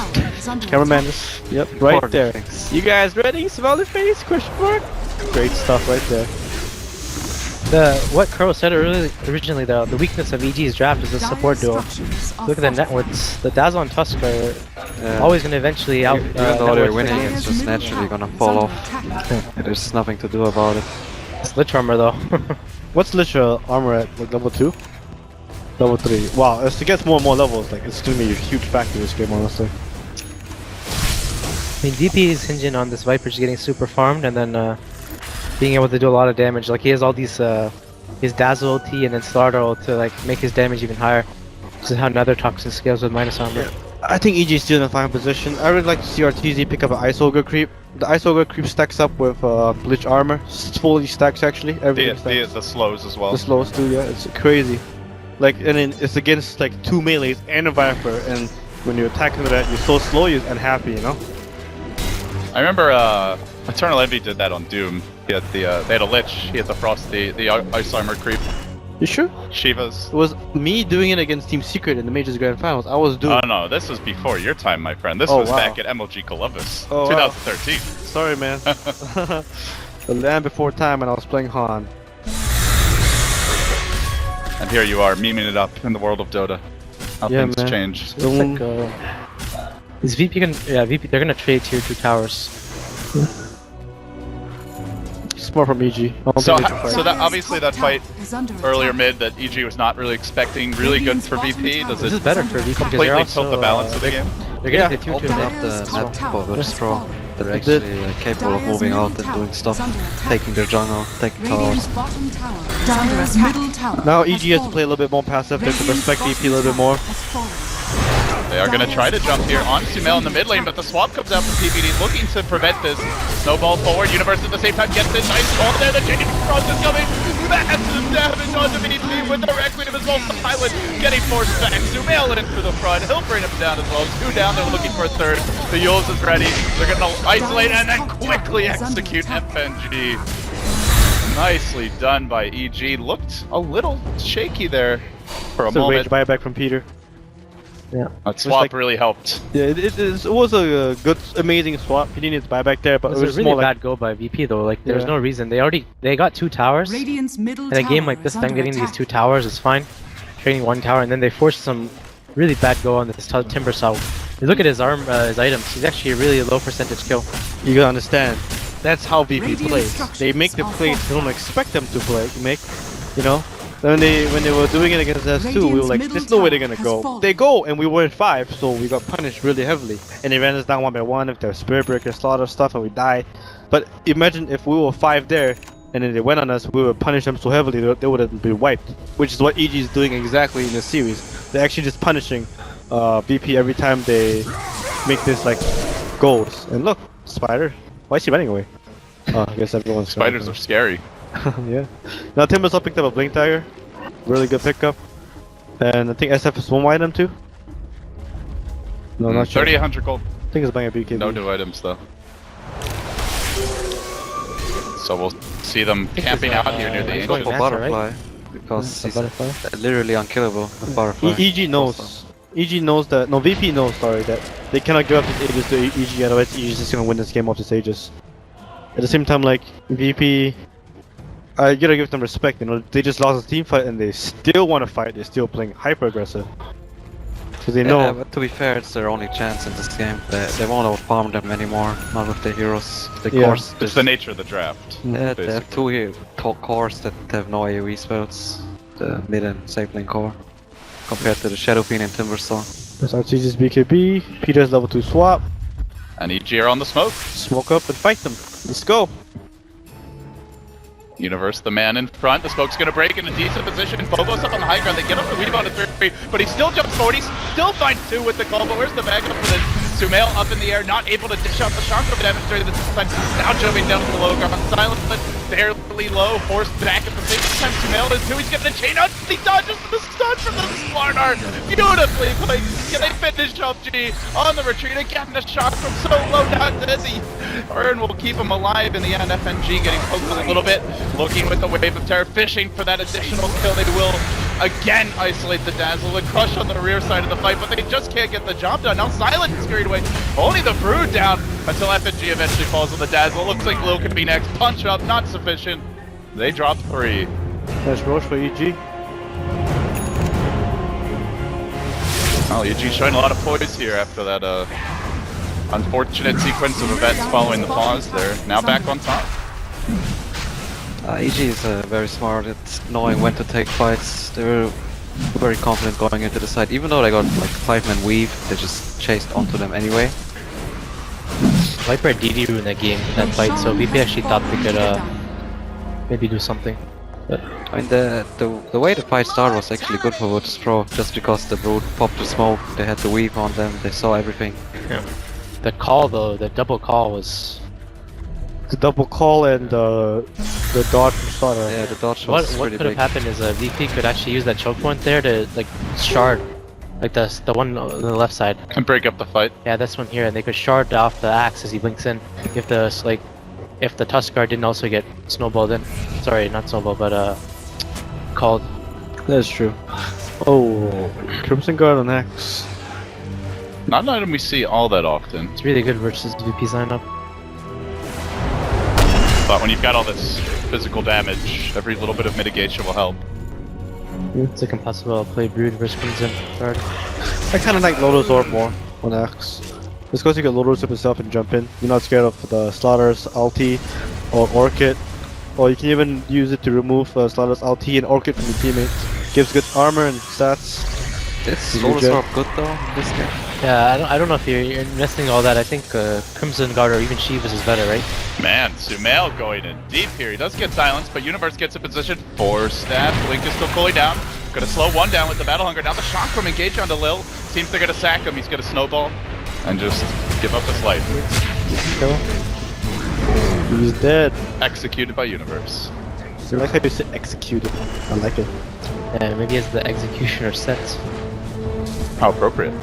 Cameraman, yep, right Poor there. things. You guys ready? Smiley face? Question mark? Great stuff right there. What Crow said originally, the weakness of EG's draft is the support duo. Look at the networks. The Dazzle and Tusk are Yeah. always going to eventually out. Even though they're network winning, the- it's just naturally gonna fall off. There's nothing to do about it. It's Lich Armor though. What's literal armor at? Like level 2? Level 3. Wow, as it gets more and more levels, like it's gonna be a huge factor this game, honestly. I mean, DP is hinging on this Viper just getting super farmed and then being able to do a lot of damage. Like he has all these, his Dazzle ulti and then Slaughter ult to like make his damage even higher. This is how Nether Toxin scales with minus armor. I think EG is still in a fine position. I would like to see RTZ pick up an Ice Ogre creep. The Ice Ogre creep stacks up with Bleach armor. It's fully stacks actually. Everything stacks. The slows as well. The slows too, yeah. It's crazy. Like, and then it's against like 2 melees and a Viper, and when you're attacking with that, you're so slow, you're unhappy, you know? I remember Eternal Envy did that on Doom. He had they had a Lich, he had the Frost, the Ice Armor creep. You sure? Shivas. It was me doing it against Team Secret in the Majors Grand Finals. I was doing. Oh no, this was before your time, my friend. This Oh, was wow. back at MLG Columbus, Oh, wow. 2013. Sorry, man. The land before time, and I was playing Han. And here you are, memeing it up in the world of Dota. How Yeah, things man. change. Looks like is VP VP they're gonna trade tier 2 towers. Smart from EG. I don't So, think they can fight. so that obviously that fight earlier mid that EG was not really expecting, really good for VP. Does This it is better for VP because they're completely also tilt the balance of the game? they're Yeah. getting the tier 2 Open now. up the map for Virtus.Pro. They're It did. actually capable of moving out and doing stuff, taking their jungle, taking towers. Now EG has to play a little bit more passive. They have to respect VP a little bit more. They are going to try to jump here on Sumail in the mid lane, but the swap comes out from PPD looking to prevent this. Snowball forward, Universe at the same time gets this nice ball there. The chain cross is coming. Massive damage onto VP with the Requiem as well. Silent getting forced back. Sumail in for the front. He'll bring him down as well. 2 down, they're looking for a third. The Yules is ready. They're going to isolate and then quickly execute FNG. Nicely done by EG. Looked a little shaky there for a It's a rage moment. buyback from Peter. That swap like- really helped. Yeah, it was a good, amazing swap. He didn't need to buy back there, but It it was was a really more like bad go by VP though. Like there was Yeah. no reason. They got 2 towers. In In a game like this, them getting these 2 towers is fine. Trading 1 tower, and then they forced some really bad go on this Timber Saw. You look at his his items. He's actually a really low percentage kill. you gotta understand. That's how VP Radiant plays. structures They make the are plays. They don't fortified. expect them to play. You know. When they were doing it against us too, we were like, there's no way they're gonna go. They go, and we were in 5, so we got punished really heavily. And they ran us down 1 by 1 with their Spirit Breaker, Slaughter stuff, and we died. But imagine if we were 5 there, and then they went on us, we would punish them so heavily they would have been wiped. Which is what EG is doing exactly in this series. They're actually just punishing VP every time they make this like goals. And look, Spider. Why is he running away? Oh, I guess everyone's Spiders are scary. yeah. Now Timbersaw picked up a Blink Dagger. Really good pickup. And I think SF is 1 item too. No, not sure. 3,800 gold. I think it's buying a BKB. No new items though. So we'll see them camping out here near the He's Go going ancient. for Master, right? Butterfly, because A he's butterfly. literally unkillable with Butterfly. EG knows. EG knows that. No, VP knows, sorry, that they cannot give up these Aegis to EG, otherwise EG is just gonna win this game off this Aegis. At the same time, like, VP. I gotta give them respect, you know, they just lost a team fight and they still want to fight, they're still playing hyper aggressive. Because they know. Yeah, but to be fair, it's their only chance in this game. They won't outfarm them anymore, not with the heroes. The cores, It's the nature of the draft. yeah, they have two cores that have no AoE spells, the mid and sapling core, compared to the Shadow Fiend and Timberstorm. There's RTG's BKB, Peter's level 2 swap, And EG are on the smoke. smoke up and fight them. Let's go. Universe, the man in front. The smoke's gonna break in a decent position. Phobos up on the high ground. They get up the rebound at 3, but he still jumps forward. He still finds 2 with the call. But where's the backup for the Sumail up in the air, not able to dish out the shock over demonstrated this time. Now jumping down to the low ground. Silent, but fairly low. Forced back at the same time. Sumail is 2. He's getting the chain out. He dodges the stun from the Slarnar. Beautifully played. Can they finish up G on the retreat again? The shot from so low, not dizzy. Urn will keep him alive in the end. FNG getting poked a little bit. Looking with the wave of terror, fishing for that additional kill. They will again isolate the Dazzle. The crush on the rear side of the fight, but they just can't get the job done. Now Silent is carried away. Only the Brood down until FNG eventually falls on the Dazzle. Looks like Lil could be next. Punch up, not sufficient. They drop 3. Nice Roche for EG. Well, EG showing a lot of poise here after that unfortunate sequence of events following the pause. They're now back on top. EG is very smart at knowing when to take fights. They were very confident going into the side. Even though they got like 5-man weave, they just chased onto them anyway. Viper had DD in that game, that fight, so VP actually thought they could maybe do something. But I mean, the way the fight started was actually good for Virtus.Pro, just because the Brood popped the smoke, they had the weave on them, they saw everything. yeah. The call though, the double call was... The double call and the dodge from Slaughter. Yeah, the dodge What was could pretty have big. happened is VP could actually use that choke point there to like shard, like the one on the left side. And break up the fight. Yeah, this one here, and they could shard off the axe as he blinks in. If the if the Tuskar didn't also get snowballed in. Sorry, not snowballed, but called. That's true. Oh, Crimson Guard on X. Not an item we see all that often. It's really good versus VP's lineup. But when you've got all this physical damage, every little bit of mitigation will help. It's like impossible to play Brood versus Crimson Guard. I kind of like Lodo's Orb more on X. Just because you can Lodo's Orb yourself and jump in. You're not scared of the Slaughter's ulti or Orchid. Or you can even use it to remove Slaughter's ulti and Orchid from your teammates. Gives good armor and stats. It's Lotus Orb good though in this game. Yeah, I don't know if you're investing all that. I think Crimson Guard or even Shivas is better, right? Man, Sumail going in deep here. He does get silenced, but Universe gets in position. 4 stab. Blink is still fully down. Gonna slow 1 down with the Battle Hunger. Now the shock from engage onto Lil. Seems they're gonna sack him. He's gonna snowball and just give up his life. He's dead. Executed by Universe. I like how you say executed. I like it. Yeah, maybe it's the executioner set. How appropriate.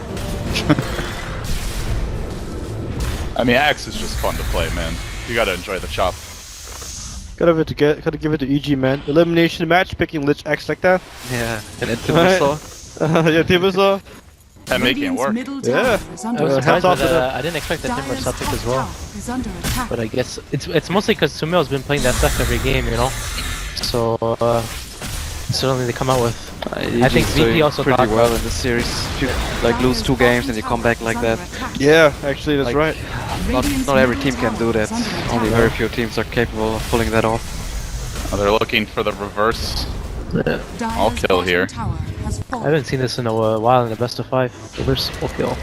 I mean, Axe is just fun to play, man. You gotta enjoy the chop. Gotta give it to EG, man. Elimination match, picking Lich X like that. Yeah, and then Timbersaw. Yeah, Timbersaw. And making it work. Yeah. I was Hats surprised off to with, them. I didn't expect the Timber sub pick as well. Is under attack. But I guess it's mostly because Sumail's been playing that stuff every game, you know. So certainly they come out with. I think VP also pretty thought well in this series. If you like lose 2 games and you come back like that, Yeah, actually, that's Like- right. not every team can do that. Only very few teams are capable of pulling that off. They're looking for the reverse. I'll Dire's kill bottom here. tower has I fallen. haven't seen this in a while in the best of 5. Reverse full kill.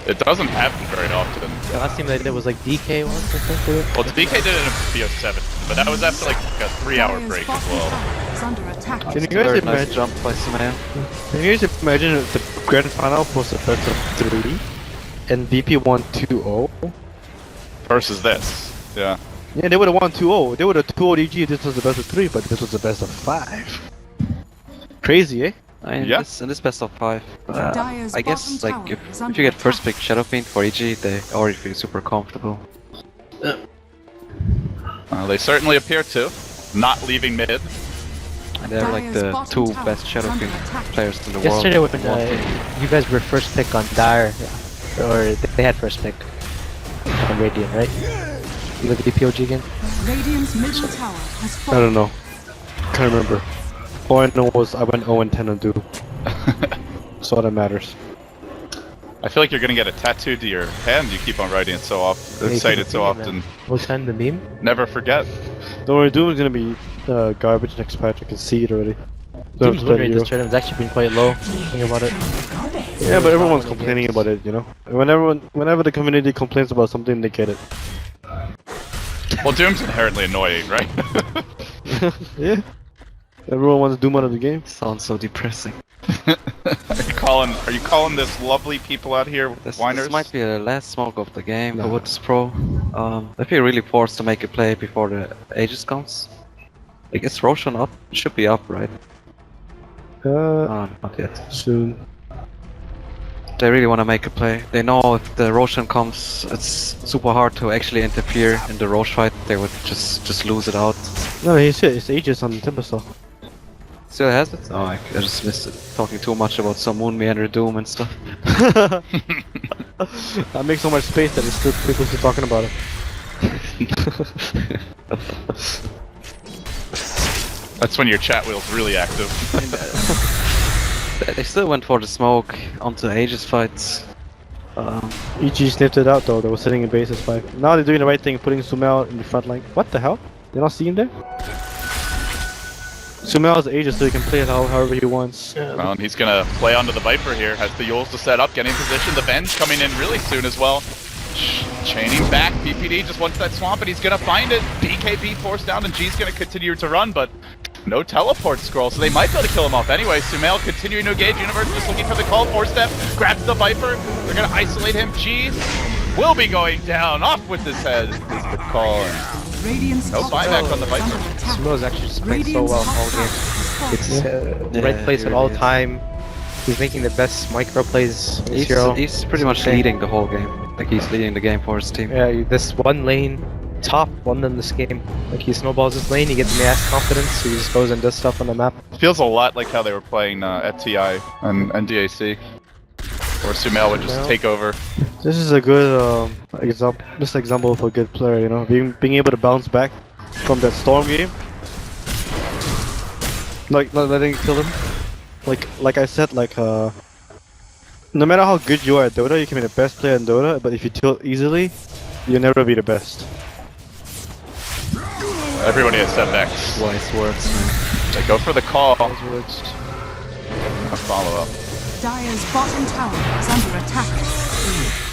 It doesn't happen very often. The last team they did was like DK once, I think. Well, DK did it in BO7, but that was after like a 3-hour Dire's break as bottom well. tower is under attack. Can you guys Very nice imagine? jump by Sumail. Can you guys imagine if the grand final was a best of 3 and VP won 2-0? Versus this. Yeah. Yeah, they would have won 2-0. They would have 2-0'd EG. This was the best of 3, but this was the best of 5. Crazy, eh? I mean, Yeah. in this best of 5, Dire's I guess bottom like tower if is you under get first attack. pick Shadow Fiend for EG, they already feel super comfortable. They certainly appear to. Not leaving mid. And they're like the Dire's 2 bottom best tower Shadow is Fiend under attack. players in the Yesterday world. when you guys were first pick on Dire, or they had first pick on Radiant, right? You look at the POG again? Radiant's middle tower has I fallen. don't know. Can't remember. All I know was I went 0-10 on Doom. So that matters. I feel like you're gonna get a tattoo to your hand. You keep on writing it so often, you saying keep it so repeating often. We'll send the meme. Never forget. Don't worry, Doom is gonna be garbage next patch. I can see it already. Team's win rate this tournament has actually been quite low. Think about it. Yeah, but everyone's complaining about it, you know. Whenever the community complains about something, they get it. Well, Doom's inherently annoying, right? Yeah. Everyone wants Doom out of the game. Sounds so depressing. Are you calling this lovely people out here whiners? This might be the last smoke of the game for Virtus.Pro. If you're really forced to make a play before the Aegis comes. I guess Roshan up should be up, right? Not yet. Soon. They really want to make a play. They know if the Roshan comes, it's super hard to actually interfere in the Rosh fight. They would just lose it out. No, it's Aegis on Timbersaw. Still has it? Oh, I just missed it. Talking too much about some Moon Meander Doom and stuff. That makes so much space that it's still people still talking about it. That's when your chat wheel's really active. They still went for the smoke onto Aegis fights. EG sniffed it out though, they were sitting in bases 5. Now they're doing the right thing, putting Sumail in the front line. What the hell? They're not seeing there? Sumail has Aegis so he can play it however he wants. Well, and he's gonna play onto the Viper here. Has the Yules to set up, getting in position. The Venge coming in really soon as well. Chaining back, BPD just wants that swamp and he's gonna find it. BKB forced down and G's gonna continue to run, but no teleport scroll, so they might be able to kill him off anyway. Sumail continuing to engage. Universe just looking for the call. 4-step, grabs the Viper. They're gonna isolate him. G will be going down. Off with his head is the call. No buyback on the Viper. Sumo's actually just playing so well all game. It's the right place at all time. He's making the best micro plays. He's pretty much leading the whole game. Like he's leading the game for his team. Yeah, this one lane, top one in this game. Like he snowballs his lane, he gets mass confidence, he just goes and does stuff on the map. Feels a lot like how they were playing at TI and DAC. Or Sumail would just take over. This is a good example of a good player, you know, being able to bounce back from that Storm game. Like not letting it kill him. Like I said, no matter how good you are at Dota, you can be the best player in Dota, but if you tilt easily, you'll never be the best. Everybody has setbacks. Wise words, man. They go for the call. Words. A follow-up. Dire's bottom tower is under attack.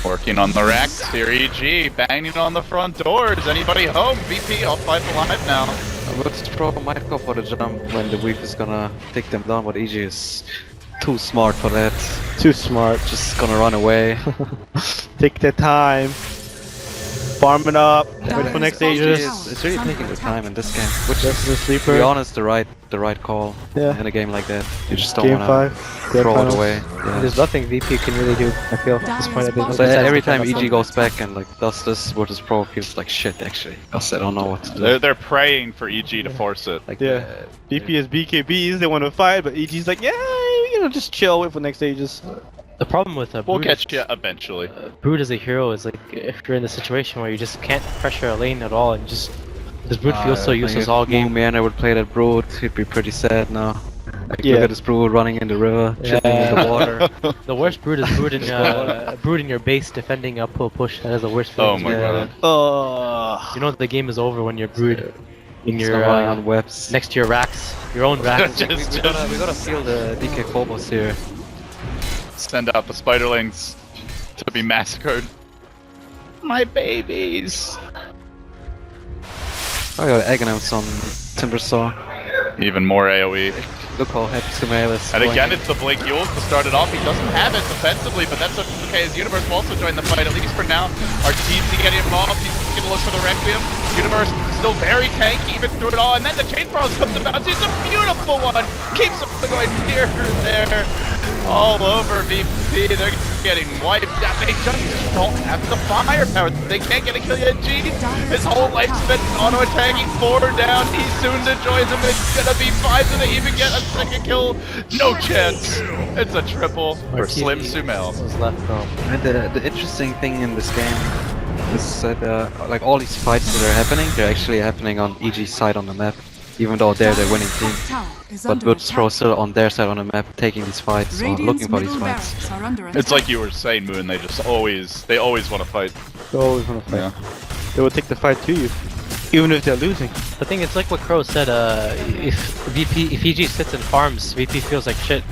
Working on the racks here, EG, banging on the front doors. Anybody home? VP, all 5 alive now. Virtus.Pro might go for the jump when the weave is gonna take them down, but EG is too smart for that. Too smart. Just gonna run away. Take their time. Farm it up. Wait for next Aegis. It's really taking the time in this game, which Just the is, to sleeper. be honest, the right call Yeah. in a game like that. You just don't Game wanna 5. throw it away. Yeah. There's nothing VP can really do, I feel, at this point. So every time EG goes back and like does this, Virtus.Pro feels like shit actually. Cause I don't know what to do. They're praying for EG to force it. Like Yeah. BP is BKBs, they want to fight, but EG's like, yeah, you know, just chill, wait for next Aegis. The problem with We'll Brood catch you eventually. Brood as a hero is like, if you're in the situation where you just can't pressure a lane at all and just... This Brood feels so useless all game. Moon would play that Brood, he'd be pretty sad now. Like, Yeah. look at this Brood running in the river, chipping in the water. The worst Brood is Brood in your base defending uphill push. That is the worst feeling. Oh my god. You know the game is over when you're Brood in your running on webs. next to your racks, your own racks. we gotta feel the DK Phobos here. Send out the spiderlings to be massacred. My babies. I got Aghanim's on Timbersaw. Even more AoE. Look how happy Sumail is. And again, it's the Blake Yules to start it off. He doesn't have it defensively, but that's okay. His Universe will also join the fight, at least for now. RTC getting involved. He's going to look for the Requiem. Universe still very tanky, even through it all. And then the Chain Frost comes about. It's a beautiful one. Keeps him going here and there. All over VP. They're getting wiped out. They just don't have the firepower. They can't get a kill yet. G. His whole life spent auto-attacking 4 down. He soon to join them. It's going to be 5. Do they even get a second kill? No chance. It's a triple for Slim Sumail. And the interesting thing in this game is that like all these fights that are happening, they're actually happening on EG's side on the map. even though they're the winning team. Tower is But under Virtus.Pro attack. still on their side on the map, taking these fights or Radiant's looking for these middle fights. barracks are under It's attack. like you were saying, Moon. They always want to fight. They always want to fight. Yeah. They will take the fight to you, even if they're losing. The thing, it's like what Crow said, if EG sits and farms, VP feels like shit.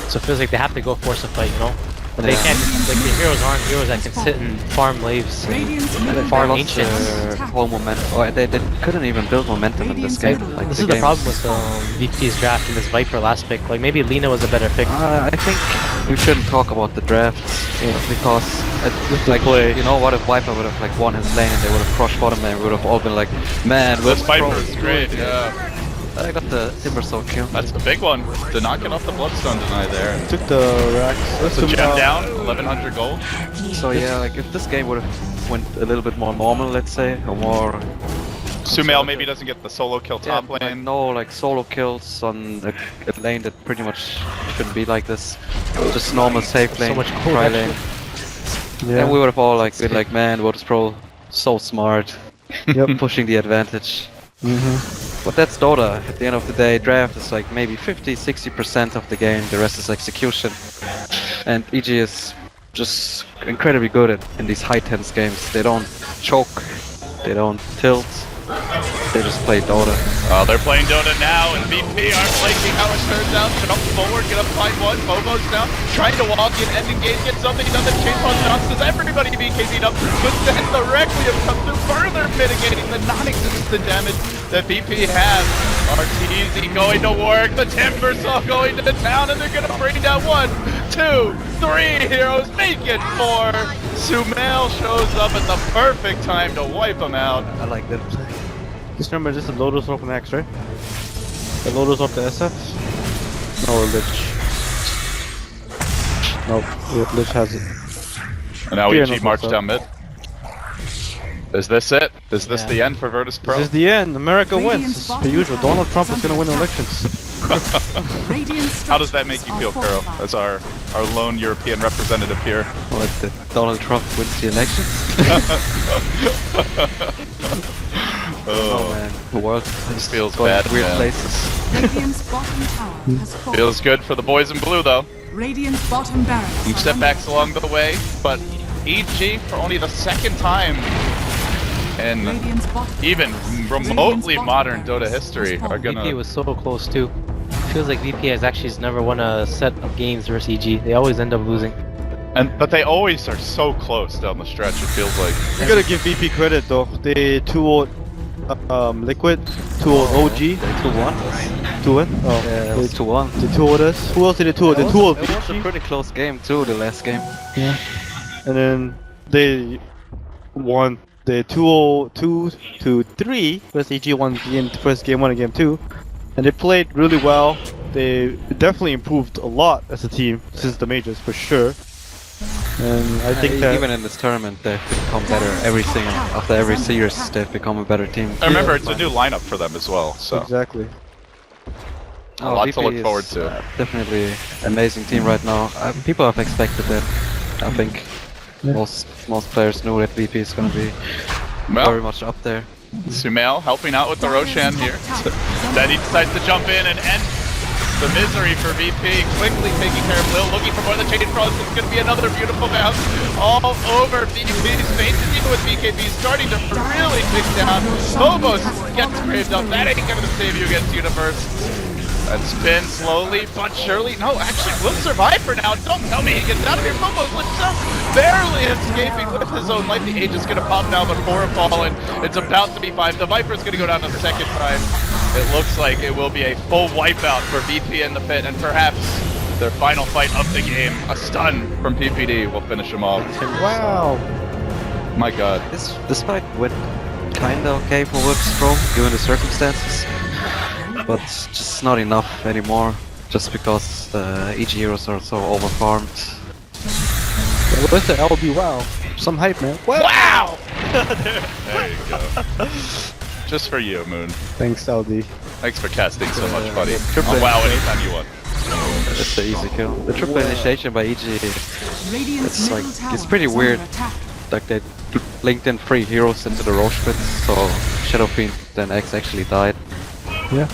So it feels like they have to go force a fight, you know? But they Yeah. can't, like the heroes aren't heroes that can sit and farm waves. Radiant's And middle then farm barracks ancients. are under Their attack. whole momentum. Or they couldn't even build momentum in this game. Like, This is the problem with VP's draft and this Viper last pick. Like maybe Lina was a better pick. I think we shouldn't talk about the drafts because it's like, play. you know, what if Viper would have like won his lane and they would have crushed bottom and we would have all been like, man, This Virtus.Pro Viper is great. Yeah. I got the Timber Soul kill. That's the big one. Did not get off the Bloodstone deny there. Took the racks. That's So gem down, 1100 gold. So yeah, like if this game would have went a little bit more normal, let's say, or more Sumail maybe doesn't get the solo kill top like, lane. no like solo kills on a lane that pretty much shouldn't be like this. Just normal safe lane, much gold, try actually. lane. Yeah. And we would have all like been like, man, Virtus.Pro so smart, Yep. pushing the advantage. But that's Dota. At the end of the day, draft is like maybe 50-60% of the game. The rest is execution. And EG is just incredibly good in these high tense games. They don't choke, they don't tilt, they just play Dota. They're playing Dota now, and VP are liking how it turns out. Get up forward, get up 5-1. Bobo's down, trying to walk in, end engage, get something done. The chain on shots does everybody BKB'd up, but then the Requiem comes through, further mitigating the non-existent damage that VP has. RTZ going to work, the Timbersaw going to the town, and they're gonna bring down 1, 2, 3 heroes, make it 4. Sumail shows up at the perfect time to wipe them out. I like that. Just remember, this is Lotus off an X, right? The Lotus off the SF? No, Lich. Nope, yeah, Lich has it. And now Fear EG enough march also. down mid. Is this it? Is this the end for Virtus.Pro? This is the end. America wins. Radiant's It's bottom per usual. tower Donald Trump is is going to win under elections. Radiant's How does that make you structures feel, are Kuro, fortified. as our lone European representative here? Well, if Donald Trump wins the elections. Oh man, the world This feels going bad, weird man. places. Radiant's bottom tower has fallen. Feels good for the boys in blue, though. Radiant's bottom barracks Some are step under backs attack. along the way, but EG for only the second time in Radiant's bottom even barracks. remotely Radiant's modern bottom Dota barracks history has are fallen. gonna. VP was so close too. Feels like VP has actually never won a set of games versus EG. They always end up losing. But they always are so close down the stretch. It feels like. You gotta give VP credit though. They 2-0 Liquid, 2-0 OG, 2-1. 2-1. Oh, Yeah, it was 2-1. they 2-0 us. Who else did they 2-0? They 2-0 It was a VG. pretty close game too, the last game. And then they won the 2-0-2-3 versus EG won game first game 1 and game 2. And they played really well. They definitely improved a lot as a team since the majors for sure. And I think that even in this tournament, they've become better after every series. They've become a better team. I remember it's a new lineup for them as well, so exactly. a lot to VP look is, forward to. Definitely amazing team right now. People have expected that. I think most players knew that VP is going to be very well, much up there. Sumail helping out with the Roshan here. Then he decides to jump in and end the misery for VP. Quickly taking care of Lil, looking for more of the chain frost. It's going to be another beautiful bounce all over VP's face. Even with BKB starting to really pick down. Phobos gets craved up. That ain't going to save you against Universe. And spin slowly but surely. No, actually will survive for now. Don't tell me he gets out of here. Phobos himself barely escaping with his own life. The Age is going to pop now, but 4 have fallen. It's about to be 5. The Viper's going to go down a second time. It looks like it will be a full wipeout for VP in the pit, and perhaps their final fight of the game. A stun from PPD will finish him off. Wow. My god. This fight went kinda okay for Virtus.Pro given the circumstances, but it's just not enough anymore. Just because the EG heroes are so overfarmed. Where's the LB? Wow. Some hype, man. Wow! There you go. Just for you, Moon. Thanks, LD. Thanks for casting so much, buddy. triple Oh, wow, anytime you want. It's the easy kill. The triple initiation by EG, Radiant's it's like middle tower it's pretty is under weird. attack. Like they linked in 3 heroes into the Roche pit, so Shadow Fiend then X actually died. Yeah.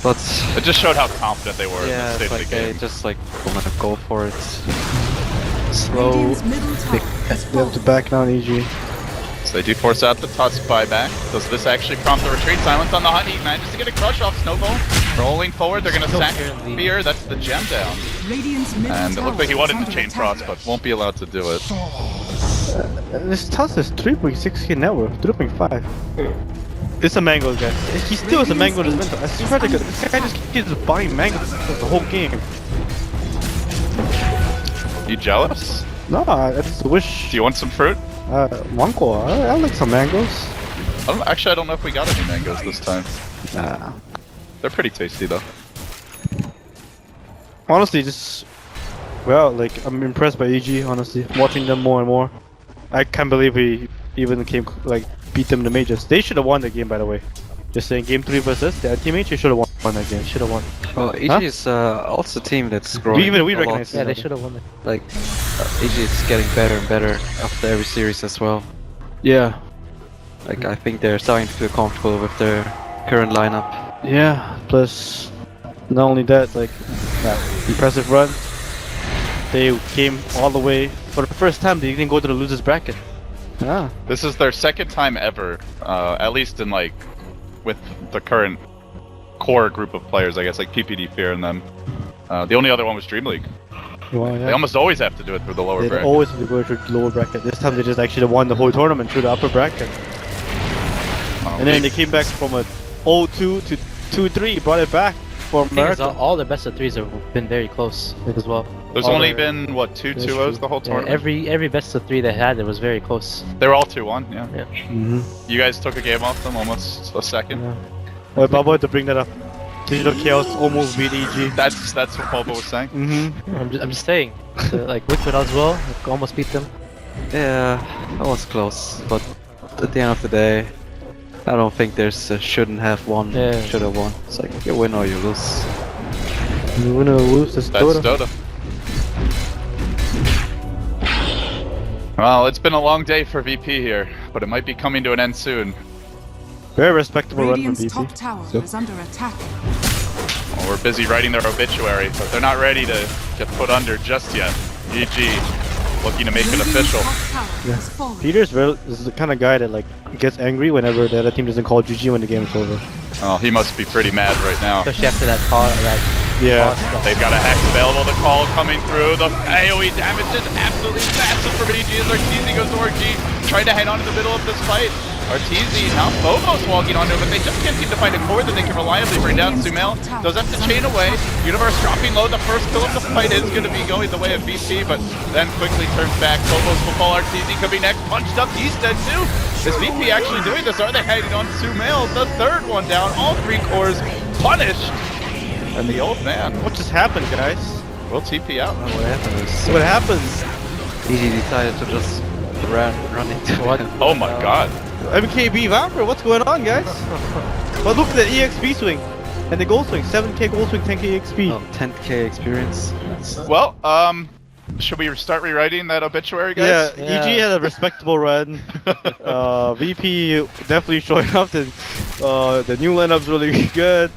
But It just showed how confident they were yeah, in the it's state like of the they game. just like want to go for it. Slow. Radiant's middle tower has They have to fallen. back down, EG. So they do force out the Tusk buyback. Does this actually prompt the retreat? Silence on the hunt. He manages to get a crush off Snowball. Rolling forward, they're gonna sack Fear. That's the gem down. Radiant's middle And it tower looked like he is wanted under to chain attack. frost, but won't be allowed to do it. This Tusk is 3.6k net worth, 3.5. It's a mango, guys. He still has a mango in his mental. I swear to God, this guy just keeps buying mangoes the whole game. You jealous? No, I just wish. Do you want some fruit? Mango. I like some mangoes. Actually, I don't know if we got any mangoes this time. Nah. They're pretty tasty though. Honestly, just well, like I'm impressed by EG. Honestly, watching them more and more, I can't believe we even beat them in the majors. They should have won the game, by the way. Just saying, game 3 versus their teammates, you should have won that game. Should have won. Well, EG is also a team that's growing. We a lot. recognize Yeah, that. they should have won it. Like EG is getting better and better after every series as well. Yeah. Like I think they're starting to feel comfortable with their current lineup. Yeah. Plus, not only that, like that impressive run. They came all the way for the first time. They didn't go to the losers bracket. Ah. This is their second time ever, at least in like with the current core group of players, I guess, like PPD, Fear, and them. The only other one was Dream League. Well, yeah. They almost always have to do it through the lower They bracket. always go through the lower bracket. This time they just actually won the whole tournament through the upper bracket. And then they came back from a 0-2 to 2-3, brought it back for The thing is, America. all the best of threes have been very close as well. There's all only their- been what two That's 2-0s true. the whole Yeah, tournament. every best of three they had, it was very close. They were all 2-1. Yeah. Mm-hmm. You guys took a game off them, almost a second. Yeah. Wait, Baba, to bring that up. Digital Chaos almost beat EG. That's what Boba was saying. Mm-hmm. I'm just saying, so, like Liquid as well, like, almost beat them. Yeah, that was close, but at the end of the day, I don't think there's a shouldn't have won, Yeah. should have won. It's like you win or you lose. You win or lose, that's That's Dota. Dota. Well, it's been a long day for VP here, but it might be coming to an end soon. Very respectable run from Radiant's top BP. tower So- is under attack. Well, we're busy writing their obituary, but they're not ready to get put under just yet. GG, looking to make it Radiant's official. top tower has fallen. Peter's is the kind of guy that like gets angry whenever the other team doesn't call GG when the game is over. Oh, he must be pretty mad right now. Especially after that call, that Yeah. stuff. They've got a Hex available, the call coming through. The AoE damage is absolutely massive from EG as Arteezy goes to RG, trying to head on in the middle of this fight. Arteezy, now Phobos walking onto him, but they just can't seem to find a core that they can reliably bring down. Sumail does have to chain away. Universe dropping low. The first kill of the fight is going to be going the way of VP, but then quickly turns back. Phobos will fall. Arteezy could be next. Punched up. He's dead too. Is VP actually doing this? Are they heading on Sumail? The third one down. All three cores punished. And the old man What just happened, guys? will TP out. And what happened is What happens? EG decided to just run into What? them. Oh my god. MKB Vampire, what's going on, guys? But look at the EXP swing and the gold swing. 7k gold swing, 10k EXP. Oh, 10k experience. That's, Well, should we start rewriting that obituary, Yeah, guys? Yeah. EG had a respectable run. VP definitely showing up. The new lineup's really good.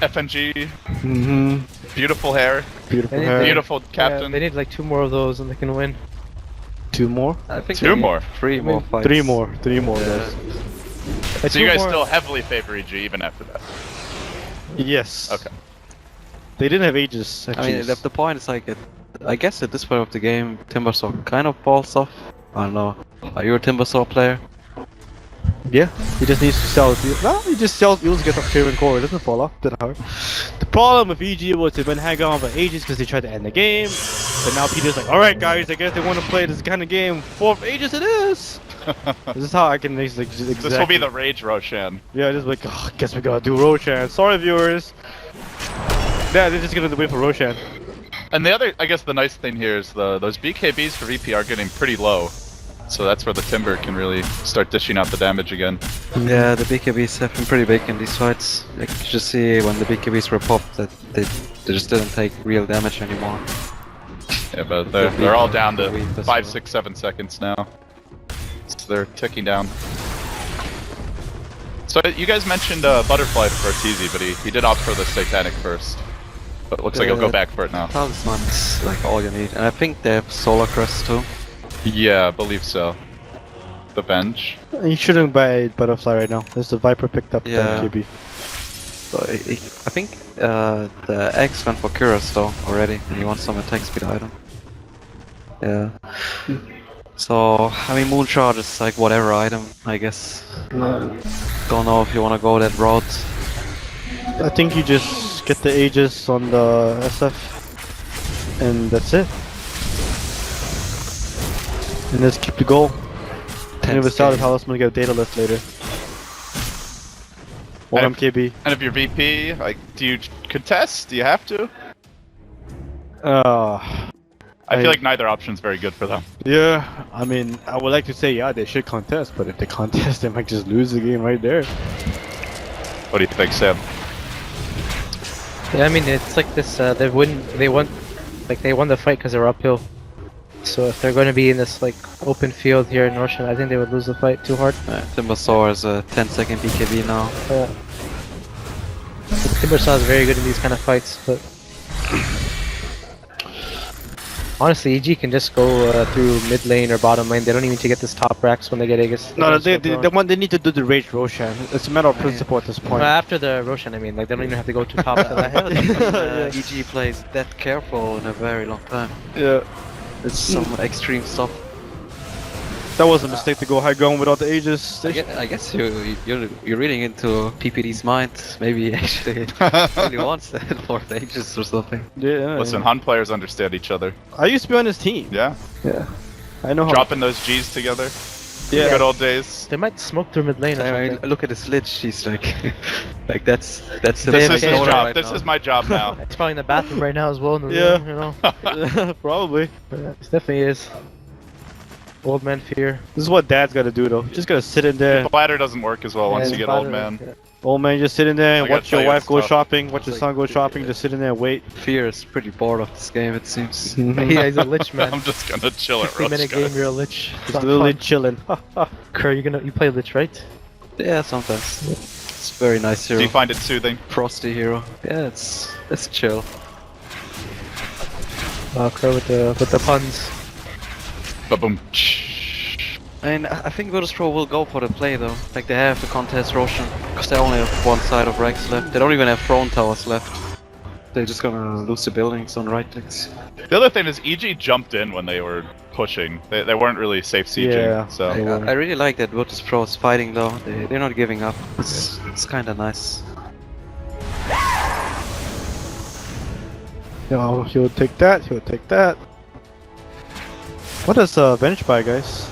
FNG, Mm-hmm. beautiful hair, Beautiful They- hair. beautiful captain. Yeah, they need like 2 more of those and they can win. 2 more? I think Two they need more. 3 more fights. 3 more. 3 more, Yeah. guys. So you guys more- still heavily favor EG even after that? Yes. Okay. They didn't have ages, I actually. mean, the point is like, I guess at this point of the game, Timbersaw kind of falls off. I don't know. Are you a Timbersaw player? Yeah, he just needs to sell his deals. No, he just sells deals, gets off Craven Core, it doesn't fall off that hard. The problem with EG was they've been hanging on for ages because they tried to end the game. But now Peter's like, alright guys, I guess they want to play this kind of game for ages it is. This is how I can make like, exactly. This will be the Rage Roshan. Yeah, just like, oh, guess we gotta do Roshan. Sorry viewers. Yeah, they're just gonna wait for Roshan. And the other, I guess the nice thing here is those BKBs for VP are getting pretty low. So that's where the Timber can really start dishing out the damage again. Yeah, the BKBs have been pretty big in these fights. Like, you just see when the BKBs were popped that they just didn't take real damage anymore. Yeah, but they're all down to Weak as 5, well. 6, 7 seconds now. So they're ticking down. So you guys mentioned Butterfly for TZ, but he did opt for the Satanic first. But it looks like he'll go back for it now. Talisman's like all you need. And I think they have Solar Crest too. Yeah, I believe so. The Venge. You shouldn't buy Butterfly right now. There's the Viper picked up Yeah. KB. So I think the X went for Cuirass though already, and he wants some attack speed item. Yeah. So I mean, Moonshot is like whatever item, I guess. Don't know if you want to go that route. I think you just get the Aegis on the SF, and that's it. And just keep the goal. And if it's out of Talisman, get a data list later. Or And MKB. And if you're VP, like, do you contest? Do you have to? I feel like neither option's very good for them. Yeah, I mean, I would like to say, yeah, they should contest, but if they contest, they might just lose the game right there. What do you think, Sam? Yeah, I mean, it's like this, they won the fight because they were uphill. So if they're going to be in this, like, open field here in Ocean, I think they would lose the fight too hard. Timbersaw is a 10-second BKB now. Timbersaw is very good in these kind of fights, but... Honestly, EG can just go through mid lane or bottom lane. They don't even need to get this top racks when they get Aegis. No, they need to do the Rage Roshan. It's a matter of principle at this point. Well, after the Roshan, I mean, like, they don't even have to go to top. I haven't seen EG plays that careful in a very long time. Yeah. It's some extreme stuff. That was a mistake to go high ground without the Aegis. I guess you're reading into PPD's mind. Maybe he actually really wants that for the Aegis or something. Yeah. Listen, Han players understand each other. I used to be on his team. Yeah? Yeah. I know how. Dropping those G's together. Yeah. Good old days. They might smoke through mid lane or I something. mean, look at his lich. He's like, like that's This is his Dota job. right This now. is my job now. He's probably in the bathroom right now as well in the Yeah. room, you know? Probably. Yeah, it definitely is. Old man fear. This is what Dad's gotta do though. Just gotta sit in there. The ladder doesn't work as well once Yeah, you get bottom old lane, man. yeah. Old man, just sit in there and I gotta watch your tell you, wife it's go tough. shopping, watch your Like- son go shopping, just sit in there and wait. Fear is pretty bored of this game, it seems. Yeah, he's a lich man. I'm just gonna chill at 3-minute game, Rush. you're a lich. It's Just not literally fun. chilling. Kerr, you play lich, right? Yeah, sometimes. It's a very nice Do hero. you find it soothing? Frosty hero. Yeah, it's chill. Kerr with the puns. Ba-boom. I mean, I think Virtus.Pro will go for the play though. Like they have to contest Roshan, because they only have one side of Rex left. They don't even have throne towers left. They're just gonna lose the buildings on right clicks. The other thing is EG jumped in when they were pushing. They weren't really safe sieging. Yeah. So I really like that Virtus.Pro is fighting though. They're not giving up. It's kind of nice. Yo, he'll take that, he'll take that. What does Venge buy, guys?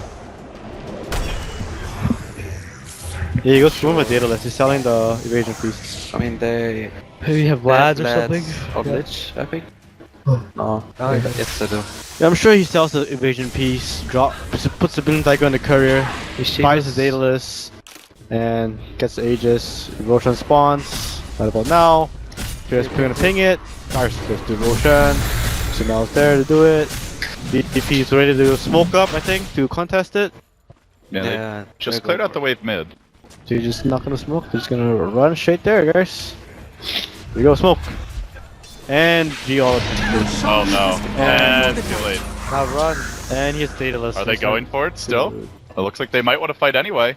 Yeah, he goes through with data list. He's selling the evasion piece. I mean, they Maybe you have they have lads or something? Or Yeah. Lich, I think. No, yes they do. Yeah, I'm sure he sells the evasion piece, puts the building dagger on the courier, buys the data list, and gets the Aegis. Roshan spawns. Right about now. Here's gonna ping it. Let's do Roshan. So now it's there to do it. DP is ready to smoke up, I think, to contest it. yeah, they Yeah, just they're cleared going out the wave mid. So you're just not gonna smoke, they're just gonna run straight there, guys. Here we go, smoke. And G all Oh no. And too late. Now run. and he has data list. Are they going for it still? It looks like they might want to fight anyway.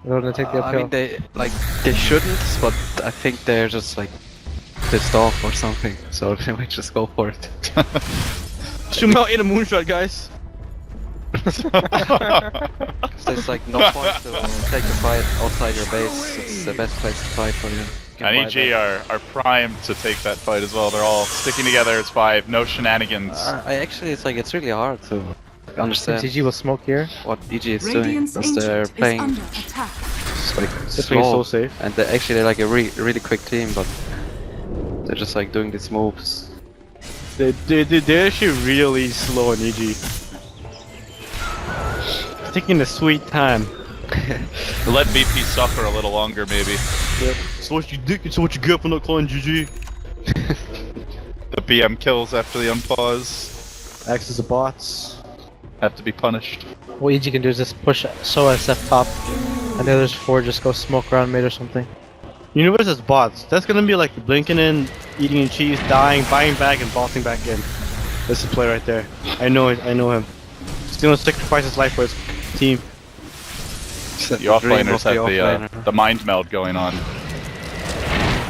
They're gonna take the I uphill. mean, they shouldn't, but I think they're just like pissed off or something, so they might just go for it. Shoot him out in a moonshot, guys. There's like no point to take a fight outside your base. It's the best place to fight for you. You can And buy EG that. are primed to take that fight as well. They're all sticking together as 5, no shenanigans. I actually, it's really hard to understand GG will smoke here. what EG is doing, Radiant's because they're ancient is playing under attack. just, like This thing is so slow, safe. and they're like a really quick team, but they're just like doing these moves. They're actually really slow on EG. Taking a sweet time. Let VP suffer a little longer, maybe. So what you do? It's what you get for not calling GG. The BM kills after the unpause Axes of bots. have to be punished. What EG can do is just push so SF top. And the others 4 just go smoke around mid or something. Universe is bots. That's gonna be like blinking in, eating in cheese, dying, buying back, and bossing back in. That's the play right there. I know it. I know him. He's gonna sacrifice his life for his team. The offlaners have the mind meld going on.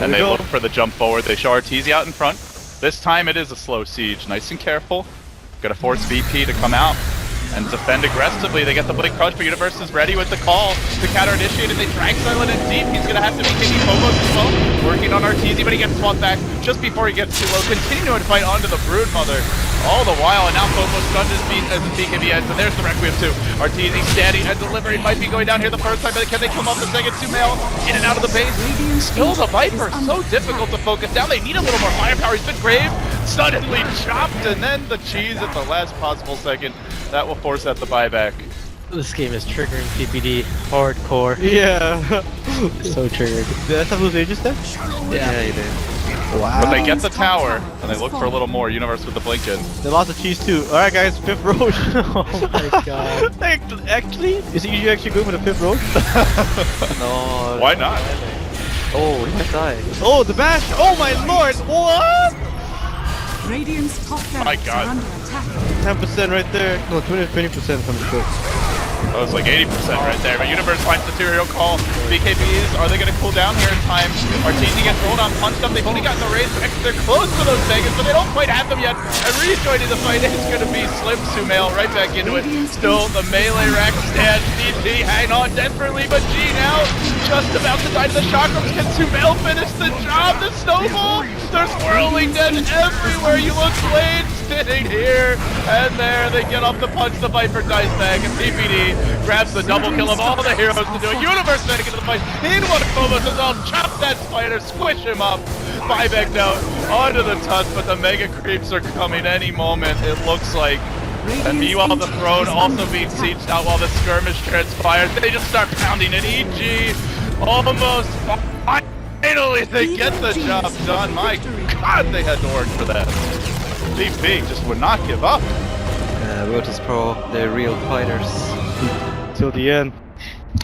And they look for the jump forward. They show Arteezy out in front. This time it is a slow siege. Nice and careful. Gotta force VP to come out and defend aggressively. They get the blink crush, but Universe is ready with the call to counter initiate, and they drag Silent in deep. He's gonna have to be taking Phobos as well, working on Arteezy, but he gets swapped back just before he gets too low. Continuing to fight onto the Broodmother all the while, and now Phobos stunned his feet as the BKB ends, and there's the Requiem too. Arteezy standing and delivering, might be going down here the first time, but can they come up the second? 2 male in and out of the base. Still the Viper, so difficult to focus down. They need a little more firepower. He's been Grave suddenly chopped, and then the cheese at the last possible second. That will force out the buyback. This game is triggering PPD hardcore. Yeah. So triggered. Did I lose Aegis then? Yeah, you did. Wow. But they get the tower, and they look for a little more. Universe with the blink in. They lost the cheese too. Alright guys, 5th Roche. Oh my god. Actually? Is EG actually going for the 5th Roche? No. Why not? Oh, he might die. Oh, the bash! Oh my lord! What? Radiant's top My barracks god. are under attack. 10% right there. No, 20% from the clip. That was like 80% right there, but Universe finds the serial call. BKBs, are they going to cool down here in time? Arteezy gets rolled on, punched up. They've only gotten the raise. They're close to those Vegas, but they don't quite have them yet. And rejoining the fight is going to be Slim Sumail right back into it. Still, the melee rack stands. DT hang on desperately, but G now just about to die to the chakrams. Can Sumail finish the job? The snowball? They're swirling dead everywhere. You look, Blade sitting here and there. They get off the punch. The Viper dies back, and PPD grabs the double kill of all the heroes to do it. Universe getting into the fight. In one of Phobos as well. Chop that spider, squish him up. Buyback down onto the touch, but the mega creeps are coming any moment, it looks like. And meanwhile, the throne also being sieged out while the skirmish transpires. They just start pounding it. EG almost finally they get the job done. My god, they had to work for that. VP just would not give up. Virtus.Pro, they're real fighters. Till the end.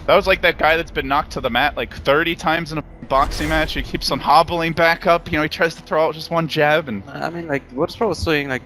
That was like that guy that's been knocked to the mat like 30 times in a boxing match. He keeps on hobbling back up. You know, he tries to throw out just one jab and... I mean, like, Virtus.Pro was doing like